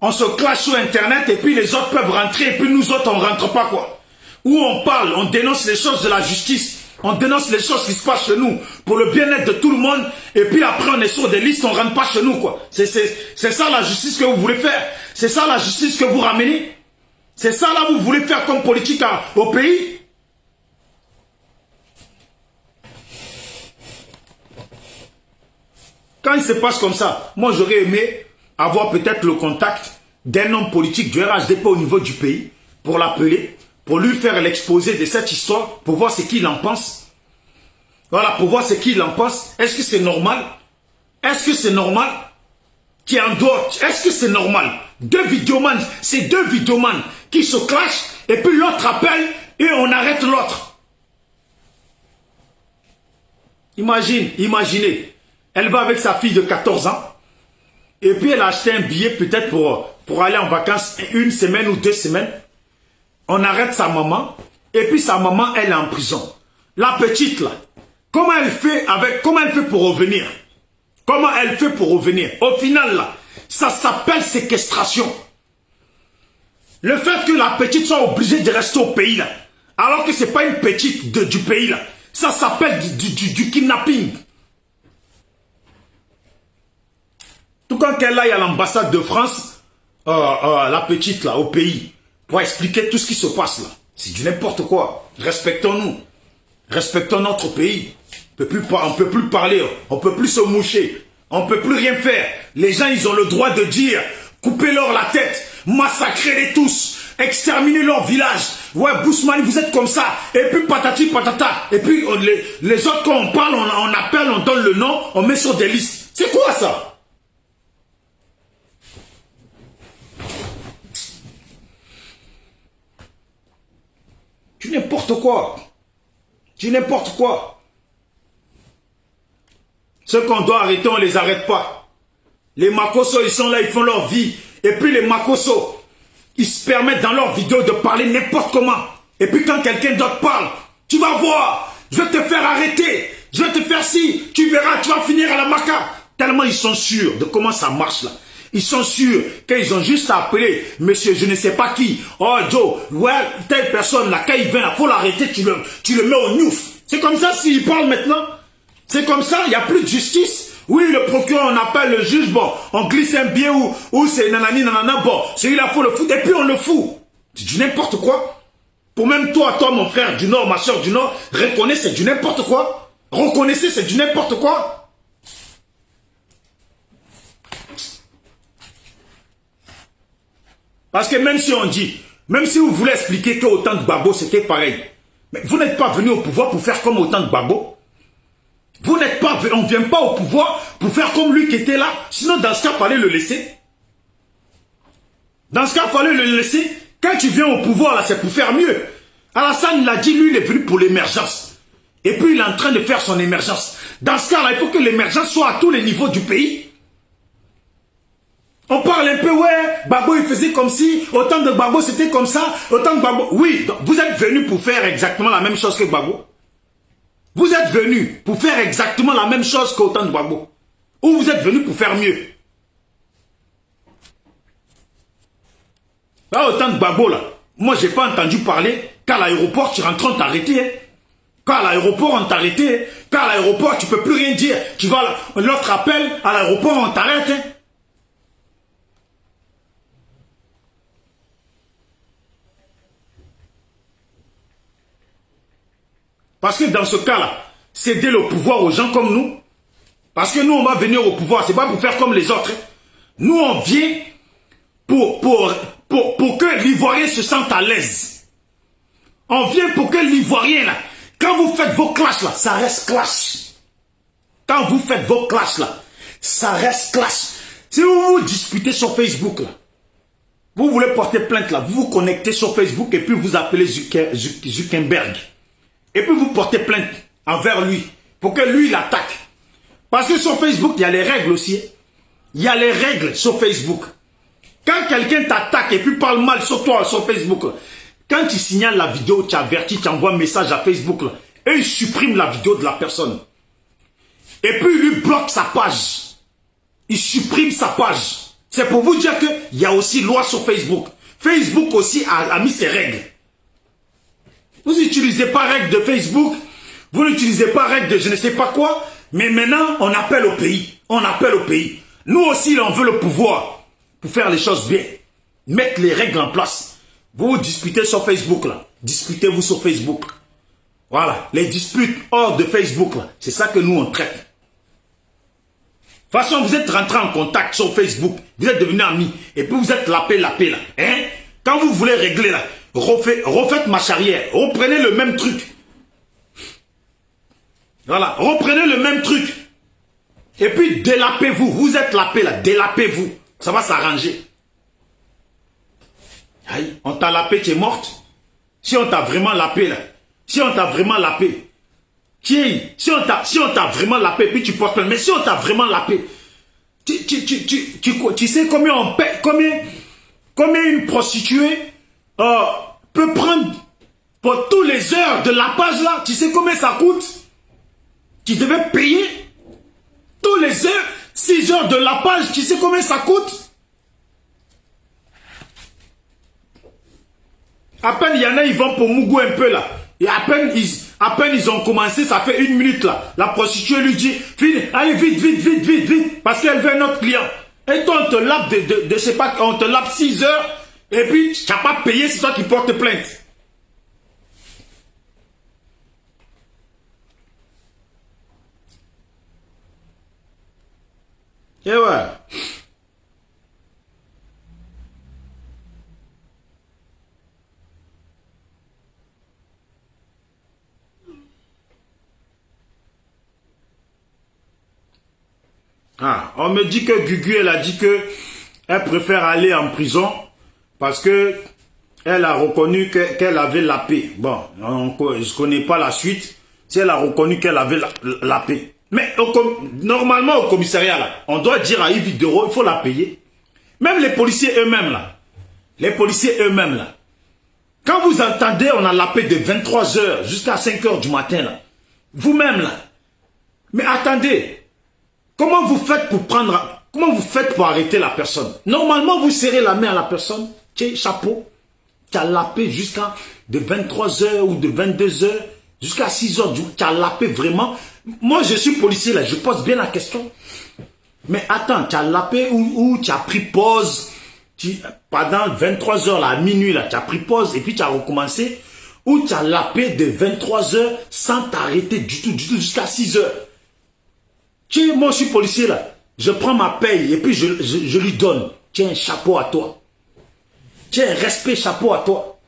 On se clash sur Internet et puis les autres peuvent rentrer et puis nous autres, on ne rentre pas, quoi? Où on parle, on dénonce les choses de la justice. On dénonce les choses qui se passent chez nous pour le bien-être de tout le monde. Et puis après, on est sur des listes, on ne rentre pas chez nous, quoi. C'est ça la justice que vous voulez faire. C'est ça la justice que vous ramenez. C'est ça là que vous voulez faire comme politique au pays. Quand il se passe comme ça, moi j'aurais aimé avoir peut-être le contact d'un homme politique du RHDP au niveau du pays, pour l'appeler, pour lui faire l'exposé de cette histoire, pour voir ce qu'il en pense. Voilà, pour voir ce qu'il en pense. Est-ce que c'est normal? Est-ce que c'est normal qu'il y en d'autres? Est-ce que c'est normal? Deux vidéomans, c'est deux vidéomans qui se clashent, et puis l'autre appelle, et on arrête l'autre. Imaginez, elle va avec sa fille de 14 ans, et puis elle a acheté un billet peut-être pour aller en vacances une semaine ou 2 semaines. On arrête sa maman, et puis sa maman, elle est en prison. La petite là, comment elle fait pour revenir? Comment elle fait pour revenir? Au final là, ça s'appelle séquestration. Le fait que la petite soit obligée de rester au pays là, alors que ce n'est pas une petite du pays là, ça s'appelle du kidnapping. Tout quand elle aille à l'ambassade de France, la petite là, au pays, pour expliquer tout ce qui se passe là. C'est du n'importe quoi. Respectons-nous. Respectons notre pays. On ne peut plus parler, on ne peut plus se moucher, on ne peut plus rien faire. Les gens, ils ont le droit de dire, coupez-leur la tête, massacrez-les tous, exterminez leur village. Ouais, Bousmani, vous êtes comme ça. Et puis patati patata. Et puis les autres, quand on parle, on appelle, on donne le nom, on met sur des listes. C'est quoi ça? Du n'importe quoi. Du n'importe quoi. Ceux qu'on doit arrêter, on ne les arrête pas. Les Makosso, ils sont là, ils font leur vie. Et puis les Makosso, ils se permettent dans leurs vidéos de parler n'importe comment. Et puis quand quelqu'un d'autre parle, tu vas voir, je vais te faire arrêter, je vais te faire ci, tu verras, tu vas finir à la maca. Tellement ils sont sûrs de comment ça marche là. Ils sont sûrs qu'ils ont juste à appeler monsieur je ne sais pas qui. Oh Joe, ouais, telle personne là, quand il vient là, il faut l'arrêter, tu le mets au gnouf. C'est comme ça s'il parle maintenant. C'est comme ça, il n'y a plus de justice. Oui, le procureur, on appelle le juge, bon, on glisse un billet ou c'est nanani, nanana, bon, celui-là, il faut le foutre, et puis on le fout. C'est du n'importe quoi. Pour même toi, mon frère du Nord, ma soeur du Nord, reconnaissez, c'est du n'importe quoi. Reconnaissez, c'est du n'importe quoi. Parce que même si on dit, même si vous voulez expliquer qu'autant de Gbagbo, c'était pareil, mais vous n'êtes pas venu au pouvoir pour faire comme autant de Gbagbo. Vous n'êtes pas, on ne vient pas au pouvoir pour faire comme lui qui était là. Sinon, dans ce cas, il fallait le laisser. Dans ce cas, il fallait le laisser. Quand tu viens au pouvoir, là, c'est pour faire mieux. Alassane, il a dit, lui, il est venu pour l'émergence. Et puis, il est en train de faire son émergence. Dans ce cas-là, il faut que l'émergence soit à tous les niveaux du pays. On parle un peu, ouais, Gbagbo, il faisait comme si, autant de Gbagbo, c'était comme ça, autant de Gbagbo. Oui, donc, vous êtes venu pour faire exactement la même chose que Gbagbo. Vous êtes venu pour faire exactement la même chose qu'autant de Gbagbo. Ou vous êtes venu pour faire mieux. Là, autant de Gbagbo, là, moi, je n'ai pas entendu parler qu'à l'aéroport, tu rentres, on t'arrêtait. Hein. Qu'à l'aéroport, on t'arrêtait. Hein. Qu'à l'aéroport, tu ne peux plus rien dire. Tu vas, l'autre appel, à l'aéroport, on t'arrête. Hein. Parce que dans ce cas-là, céder le pouvoir aux gens comme nous. Parce que nous, on va venir au pouvoir. Ce n'est pas pour faire comme les autres. Nous, on vient pour que l'Ivoirien se sente à l'aise. On vient pour que l'Ivoirien, là, quand vous faites vos clashs, là, ça reste clash. Quand vous faites vos clashs, là, ça reste clash. Si vous vous disputez sur Facebook, là, vous voulez porter plainte, là, vous vous connectez sur Facebook et puis vous appelez Zuckerberg. Et puis vous portez plainte envers lui, pour que lui l'attaque. Parce que sur Facebook, il y a les règles aussi. Il y a les règles sur Facebook. Quand quelqu'un t'attaque et puis parle mal sur toi sur Facebook, là, quand tu signales la vidéo, tu avertis, tu envoies un message à Facebook, là, et il supprime la vidéo de la personne. Et puis il lui bloque sa page. Il supprime sa page. C'est pour vous dire qu'il y a aussi loi sur Facebook. Facebook aussi a mis ses règles. Vous n'utilisez pas règles de Facebook, vous n'utilisez pas règles de je ne sais pas quoi, mais maintenant, on appelle au pays. On appelle au pays. Nous aussi, là, on veut le pouvoir pour faire les choses bien. Mettre les règles en place. Vous vous disputez sur Facebook, là. Disputez-vous sur Facebook. Voilà. Les disputes hors de Facebook, là. C'est ça que nous, on traite. façon, vous êtes rentré en contact sur Facebook, vous êtes devenus amis, et puis vous êtes lapé là. Hein? Quand vous voulez régler là, refaites marche arrière, reprenez le même truc. Voilà, reprenez le même truc. Et puis délapez-vous, vous êtes lapé là, délapez-vous. Ça va s'arranger. Aïe, on t'a lapé, tu es morte. Si on t'a vraiment lapé là, si on t'a vraiment lapé, si on t'a vraiment lapé, puis tu portes plainte, mais si on t'a vraiment lapé, tu sais combien on paie, combien une prostituée peut prendre pour tous les heures de lapage là, tu sais combien ça coûte? Tu devais payer tous les heures, 6 heures de lapage, tu sais combien ça coûte? À peine il y en a, ils vont pour Mougou un peu là. Et à peine ils ont commencé, ça fait 1 minute là. La prostituée lui dit, allez vite, parce qu'elle veut un autre client. Et toi on te lape je sais pas, on te lape 6 heures, et puis tu n'as pas payé, c'est toi qui portes plainte. Et ouais. Ah, on me dit que Gugu, elle a dit que elle préfère aller en prison parce que elle a reconnu qu'elle avait lapé. Bon, je ne connais pas la suite. Si elle a reconnu qu'elle avait lapé. Mais normalement au commissariat, là, on doit dire à Yves Dero, il faut la payer. Même les policiers eux-mêmes, là. Les policiers eux-mêmes, là. Quand vous entendez, on a lapé de 23 h jusqu'à 5 h du matin, là. Vous-même, là. Mais attendez. Comment vous faites pour arrêter la personne? Normalement, vous serrez la main à la personne. Tiens, chapeau. Tu as lapé jusqu'à de 23 h ou de 22 h jusqu'à 6 h du matin. Tu as lapé vraiment. Moi, je suis policier là, je pose bien la question. Mais attends, tu as lapé ou tu as pris pause pendant 23 h là, à minuit là, tu as pris pause et puis tu as recommencé. Ou tu as lapé de 23 h sans t'arrêter du tout, jusqu'à 6 h. Tiens, moi je suis policier là, je prends ma paye et puis je lui donne. Tiens, chapeau à toi. Tiens, respect, chapeau à toi.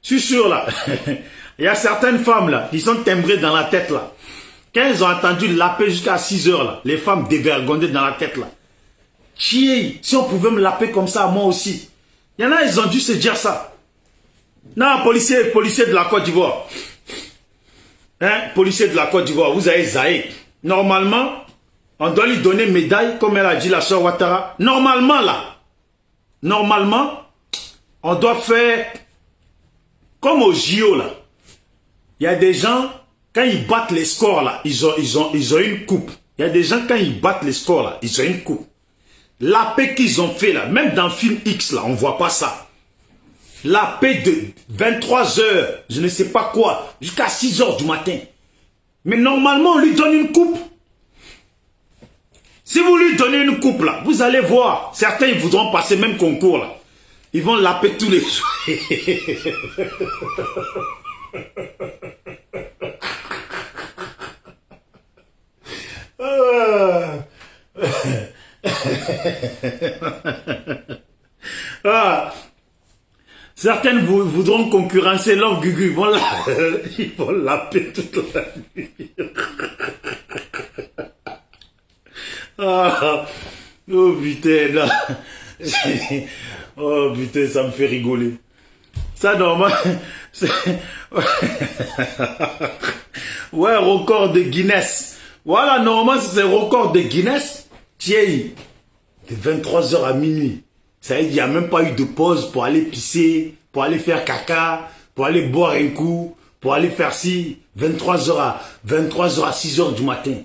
Je suis sûr là, il y a certaines femmes là, qui sont timbrées dans la tête là. Quand elles ont entendu laper jusqu'à 6 h là, les femmes dévergondées dans la tête là. Tiens, si on pouvait me laper comme ça, moi aussi. Il y en a, ils ont dû se dire ça. Non, policier de la Côte d'Ivoire. Hein, policier de la Côte d'Ivoire, vous avez Zaïd. Normalement, on doit lui donner médaille, comme elle a dit la soeur Ouattara. Normalement, là. Normalement, on doit faire comme au JO, là. Il y a des gens, quand ils battent les scores, là, ils ont une coupe. Il y a des gens, quand ils battent les scores, là, ils ont une coupe. La paix qu'ils ont fait, là, même dans le film X, là, on ne voit pas ça. La paix de 23 h, je ne sais pas quoi, jusqu'à 6 h du matin. Mais normalement, on lui donne une coupe. Si vous lui donnez une coupe, là, vous allez voir. Certains, ils voudront passer même concours, là. Ils vont laper tous les jours. Certaines voudront concurrencer Love Gugu. Ils vont laper toute la nuit. Oh putain, là. Oh putain, ça me fait rigoler. Ça, normal. Ouais, record de Guinness. Voilà, normalement, c'est record de Guinness. Tiens, de 23 h à minuit. Ça veut dire qu'il n'y a même pas eu de pause pour aller pisser, pour aller faire caca, pour aller boire un coup, pour aller faire ci. 23 h à 6 h du matin.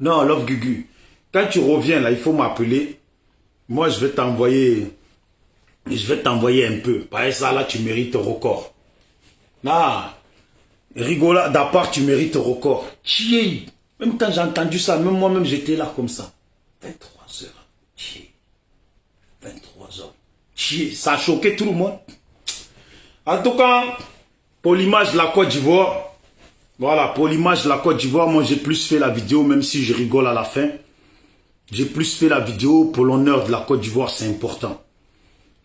Non, Love Gugu. Quand tu reviens là, il faut m'appeler. Moi, je vais t'envoyer un peu. Par ça, là, tu mérites record. Ah, rigolade à part, tu mérites record. Tiens, même quand j'ai entendu ça, même moi-même, j'étais là comme ça. 23 h. Tiens. 23 h. Tiens, ça a choqué tout le monde. En tout cas, pour l'image de la Côte d'Ivoire, Voilà, pour l'image de la Côte d'Ivoire, moi j'ai plus fait la vidéo, même si je rigole à la fin. J'ai plus fait la vidéo pour l'honneur de la Côte d'Ivoire, c'est important.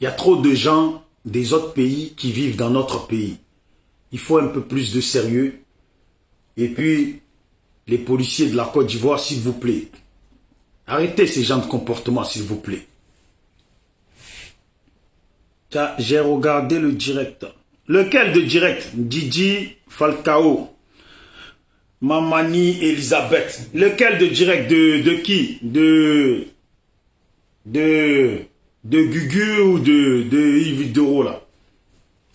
Il y a trop de gens des autres pays qui vivent dans notre pays. Il faut un peu plus de sérieux. Et puis, les policiers de la Côte d'Ivoire, s'il vous plaît, arrêtez ces genres de comportement, s'il vous plaît. J'ai regardé le direct. Lequel de direct? Didi Falcao. Mamani Elisabeth. Lequel de direct? De qui? De Gugu ou de Yves Doro là?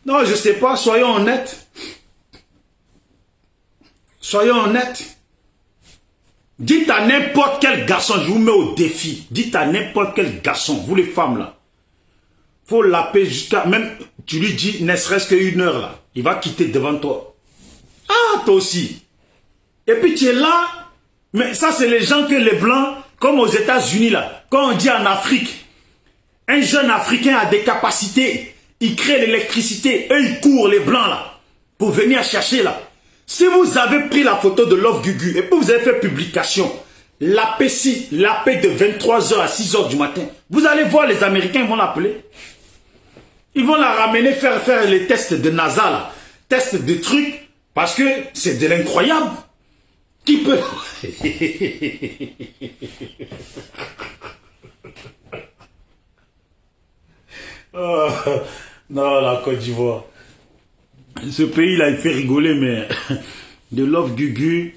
Non, je sais pas, soyons honnêtes. Soyons honnêtes. Dites à n'importe quel garçon, je vous mets au défi. Dites à n'importe quel garçon, vous les femmes là. Faut l'appeler jusqu'à, même tu lui dis ne serait-ce qu'une heure là. Il va quitter devant toi. Ah, toi aussi. Et puis tu es là, mais ça c'est les gens que les blancs, comme aux États-Unis là, quand on dit en Afrique, un jeune Africain a des capacités, il crée l'électricité, eux ils courent les blancs là, pour venir chercher là. Si vous avez pris la photo de Love Gugu et puis vous avez fait publication, la paix de 23h à 6h du matin, vous allez voir les Américains, ils vont l'appeler. Ils vont la ramener faire les tests de NASA là, tests de trucs, parce que c'est de l'incroyable. Qui peut... Oh, non, la Côte d'Ivoire. Ce pays-là, il fait rigoler, mais de Love Gugu,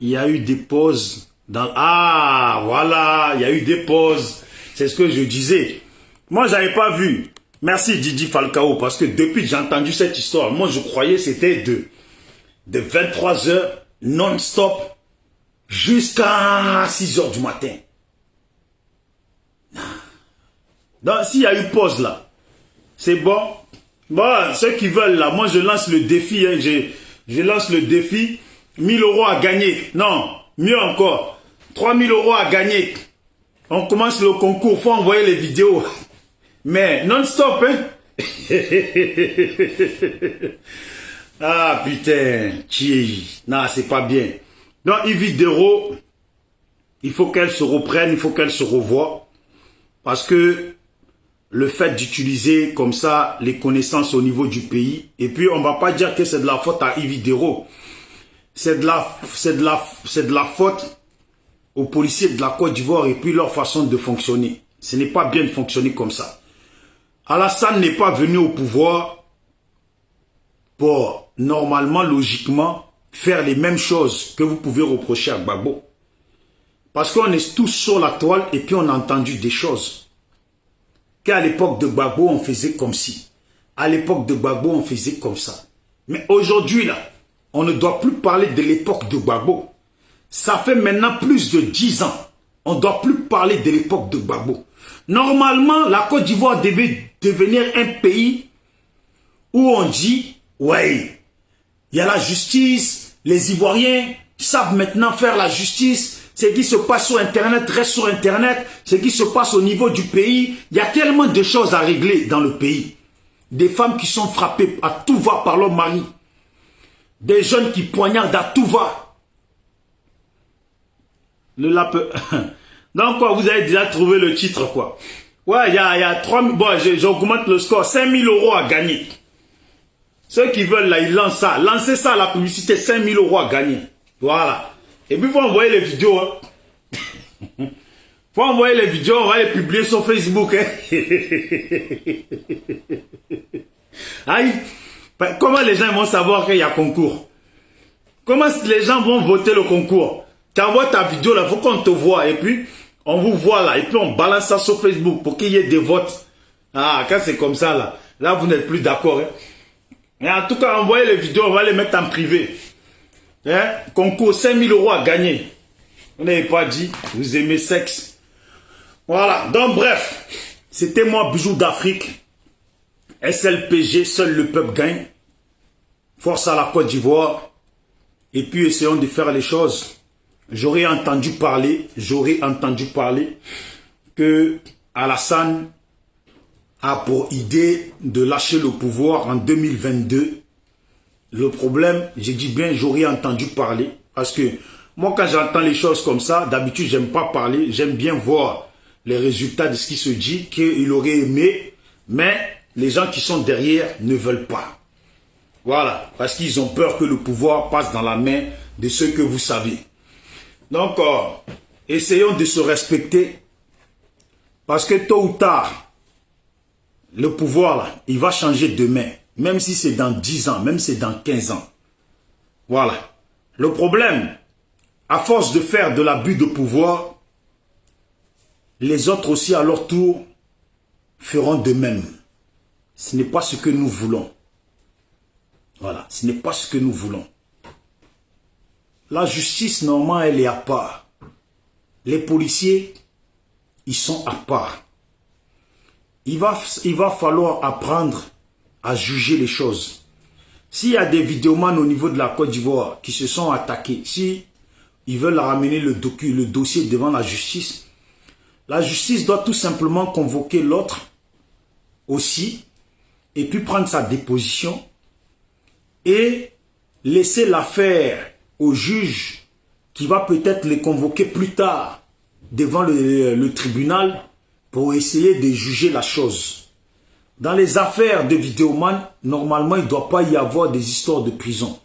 il y a eu des pauses. Ah, voilà, il y a eu des pauses. C'est ce que je disais. Moi, je n'avais pas vu. Merci Didi Falcao, parce que depuis que j'ai entendu cette histoire, moi, je croyais que c'était de 23h non-stop jusqu'à 6h du matin. Donc, s'il y a eu pause là, c'est bon. Bon, ceux qui veulent là, moi je lance le défi, hein, je lance le défi, 1000 € à gagner. Non, mieux encore, 3000 € à gagner. On commence le concours, faut envoyer les vidéos. Mais non-stop, hein. Ah putain, non, c'est pas bien. Donc Yves Doro, il faut qu'elle se reprenne, il faut qu'elle se revoie. Parce que le fait d'utiliser comme ça les connaissances au niveau du pays, et puis on ne va pas dire que c'est de la faute à Yves Dero, c'est de la faute aux policiers de la Côte d'Ivoire et puis leur façon de fonctionner. Ce n'est pas bien de fonctionner comme ça. Alassane n'est pas venu au pouvoir pour, normalement, logiquement, faire les mêmes choses que vous pouvez reprocher à Gbagbo. Parce qu'on est tous sur la toile et puis on a entendu des choses. Qu'à l'époque de Gbagbo, on faisait comme ci. À l'époque de Gbagbo, on faisait comme ça. Mais aujourd'hui, là, on ne doit plus parler de l'époque de Gbagbo. Ça fait maintenant plus de 10 ans. On ne doit plus parler de l'époque de Gbagbo. Normalement, la Côte d'Ivoire devait devenir un pays où on dit, ouais, il y a la justice, les Ivoiriens savent maintenant faire la justice. Ce qui se passe sur Internet reste sur Internet. Ce qui se passe au niveau du pays, il y a tellement de choses à régler dans le pays. Des femmes qui sont frappées à tout va par leur mari. Des jeunes qui poignardent à tout va. Le lapin. Donc quoi, vous avez déjà trouvé le titre quoi. Ouais, il y a 3 000... Bon, j'augmente le score. 5 000 € à gagner. Ceux qui veulent là, ils lancent ça. Lancez ça à la publicité. 5 000 € à gagner. Voilà. Et puis, il faut envoyer les vidéos. Hein. Faut envoyer les vidéos, on va les publier sur Facebook. Hein. Aïe. Comment les gens vont savoir qu'il y a concours? Comment les gens vont voter le concours? Tu envoies ta vidéo là, il faut qu'on te voit. Et puis, on vous voit là. Et puis, on balance ça sur Facebook pour qu'il y ait des votes. Ah, quand c'est comme ça là, là, vous n'êtes plus d'accord. Hein. Mais en tout cas, envoyez les vidéos, on va les mettre en privé. Hein? Concours 5 000 € à gagner. Vous n'avez pas dit, vous aimez sexe. Voilà, donc bref, c'était moi, Bijou d'Afrique. SLPG, seul le peuple gagne. Force à la Côte d'Ivoire. Et puis essayons de faire les choses. J'aurais entendu parler que Alassane a pour idée de lâcher le pouvoir en 2022 Le problème, j'ai dit bien, j'aurais entendu parler. Parce que moi, quand j'entends les choses comme ça, d'habitude, j'aime pas parler. J'aime bien voir les résultats de ce qui se dit, qu'il aurait aimé. Mais les gens qui sont derrière ne veulent pas. Voilà. Parce qu'ils ont peur que le pouvoir passe dans la main de ceux que vous savez. Donc, essayons de se respecter. Parce que tôt ou tard, le pouvoir, là, il va changer demain. Même si c'est dans 10 ans, même si c'est dans 15 ans. Voilà. Le problème, à force de faire de l'abus de pouvoir, les autres aussi à leur tour feront de même. Ce n'est pas ce que nous voulons. Voilà. Ce n'est pas ce que nous voulons. La justice, normalement, elle est à part. Les policiers, ils sont à part. Il va falloir apprendre à juger les choses. S'il y a des vidéomans au niveau de la Côte d'Ivoire qui se sont attaqués, si ils veulent ramener le dossier devant la justice doit tout simplement convoquer l'autre aussi et puis prendre sa déposition et laisser l'affaire au juge qui va peut-être les convoquer plus tard devant le tribunal pour essayer de juger la chose. Dans les affaires de vidéoman, normalement, il ne doit pas y avoir des histoires de prison.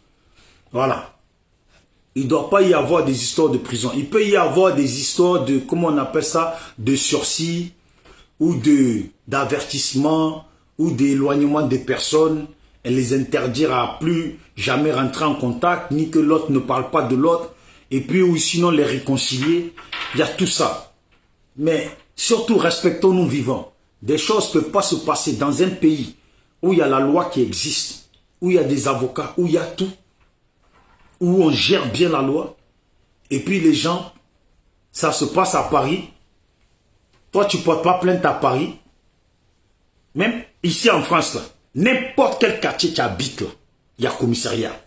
Voilà. Il ne doit pas y avoir des histoires de prison. Il peut y avoir des histoires de, comment on appelle ça, de sursis ou d'avertissement ou d'éloignement des personnes et les interdire à plus jamais rentrer en contact, ni que l'autre ne parle pas de l'autre, et puis ou sinon les réconcilier. Il y a tout ça. Mais surtout, respectons-nous vivants. Des choses ne peuvent pas se passer dans un pays où il y a la loi qui existe, où il y a des avocats, où il y a tout, où on gère bien la loi. Et puis les gens, ça se passe à Paris. Toi, tu ne portes pas plainte à Paris. Même ici en France, n'importe quel quartier tu habites, là, il y a commissariat.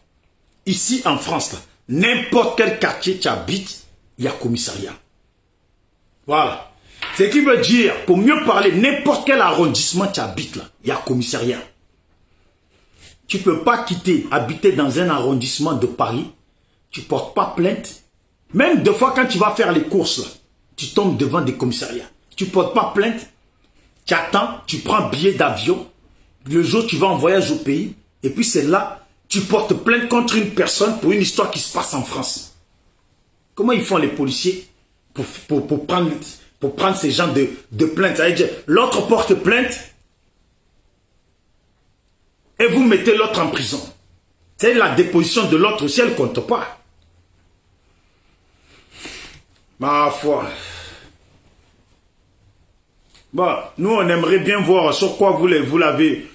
Ici en France, n'importe quel quartier tu habites, il y a commissariat. Voilà. Ce qui veut dire, pour mieux parler, n'importe quel arrondissement tu habites là, il y a commissariat. Tu ne peux pas habiter dans un arrondissement de Paris, tu ne portes pas plainte. Même des fois quand tu vas faire les courses, là, tu tombes devant des commissariats. Tu ne portes pas plainte, tu attends, tu prends un billet d'avion, le jour où tu vas en voyage au pays, et puis c'est là, tu portes plainte contre une personne pour une histoire qui se passe en France. Comment ils font les policiers pour prendre ces gens de plainte? L'autre porte plainte et vous mettez l'autre en prison. C'est la déposition de l'autre aussi, elle ne compte pas. Ma foi. Bon, nous on aimerait bien voir sur quoi vous l'avez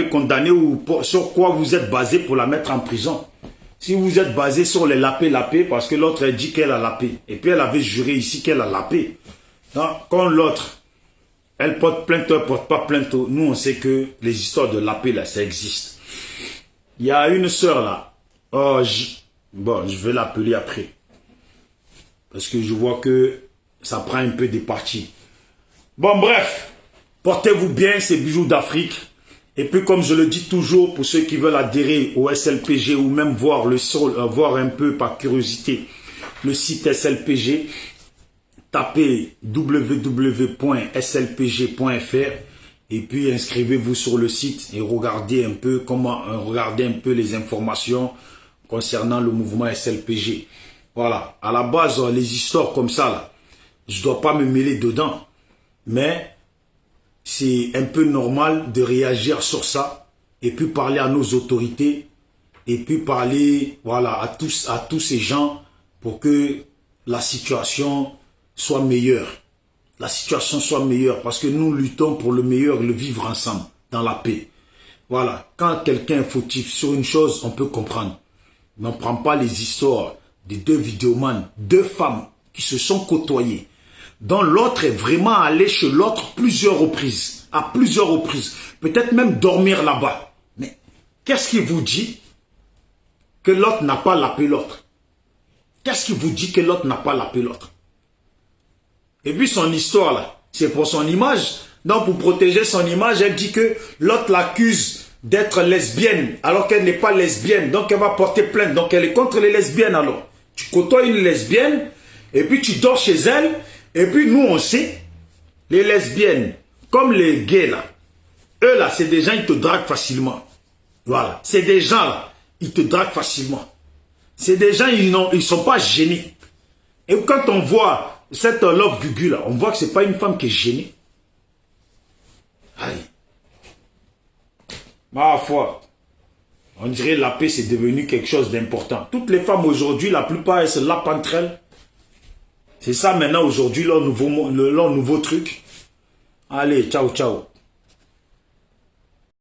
condamné ou sur quoi vous êtes basé pour la mettre en prison. Si vous êtes basé sur les lapés, parce que l'autre a dit qu'elle a lapé. Et puis elle avait juré ici qu'elle a lapé. Quand l'autre, elle porte plainte, elle ne porte pas plainte. Nous, on sait que les histoires de lapé, là, ça existe. Il y a une sœur, là. Bon, je vais l'appeler après. Parce que je vois que ça prend un peu des parties. Bon, bref. Portez-vous bien, ces bijoux d'Afrique. Et puis, comme je le dis toujours, pour ceux qui veulent adhérer au SLPG ou même voir voir un peu par curiosité le site SLPG, tapez www.slpg.fr et puis inscrivez-vous sur le site et regardez un peu les informations concernant le mouvement SLPG. Voilà, à la base, les histoires comme ça, là, je ne dois pas me mêler dedans, mais c'est un peu normal de réagir sur ça et puis parler à nos autorités et puis parler, voilà, à tous ces gens pour que la situation soit meilleure. La situation soit meilleure parce que nous luttons pour le meilleur, le vivre ensemble, dans la paix. Voilà, quand quelqu'un est fautif sur une chose, on peut comprendre. Mais on ne prend pas les histoires des deux vidéomans, deux femmes qui se sont côtoyées, dont l'autre est vraiment allé chez l'autre à plusieurs reprises, peut-être même dormir là-bas. Mais qu'est-ce qui vous dit que l'autre n'a pas lapé l'autre? Qu'est-ce qui vous dit que l'autre n'a pas lapé l'autre? Et puis son histoire là, c'est pour son image. Donc pour protéger son image, elle dit que l'autre l'accuse d'être lesbienne alors qu'elle n'est pas lesbienne. Donc elle va porter plainte. Donc elle est contre les lesbiennes alors. Tu côtoies une lesbienne et puis tu dors chez elle. Et puis nous on sait, les lesbiennes, comme les gays là, eux là, c'est des gens, ils te draguent facilement. Voilà. C'est des gens là, ils te draguent facilement. C'est des gens, ils ne sont pas gênés. Et quand on voit cette Love Gugu là, on voit que ce n'est pas une femme qui est gênée. Aïe. Ma foi, on dirait la paix c'est devenu quelque chose d'important. Toutes les femmes aujourd'hui, la plupart elles se lapent entre elles. C'est ça maintenant aujourd'hui leur nouveau truc. Allez, ciao, ciao.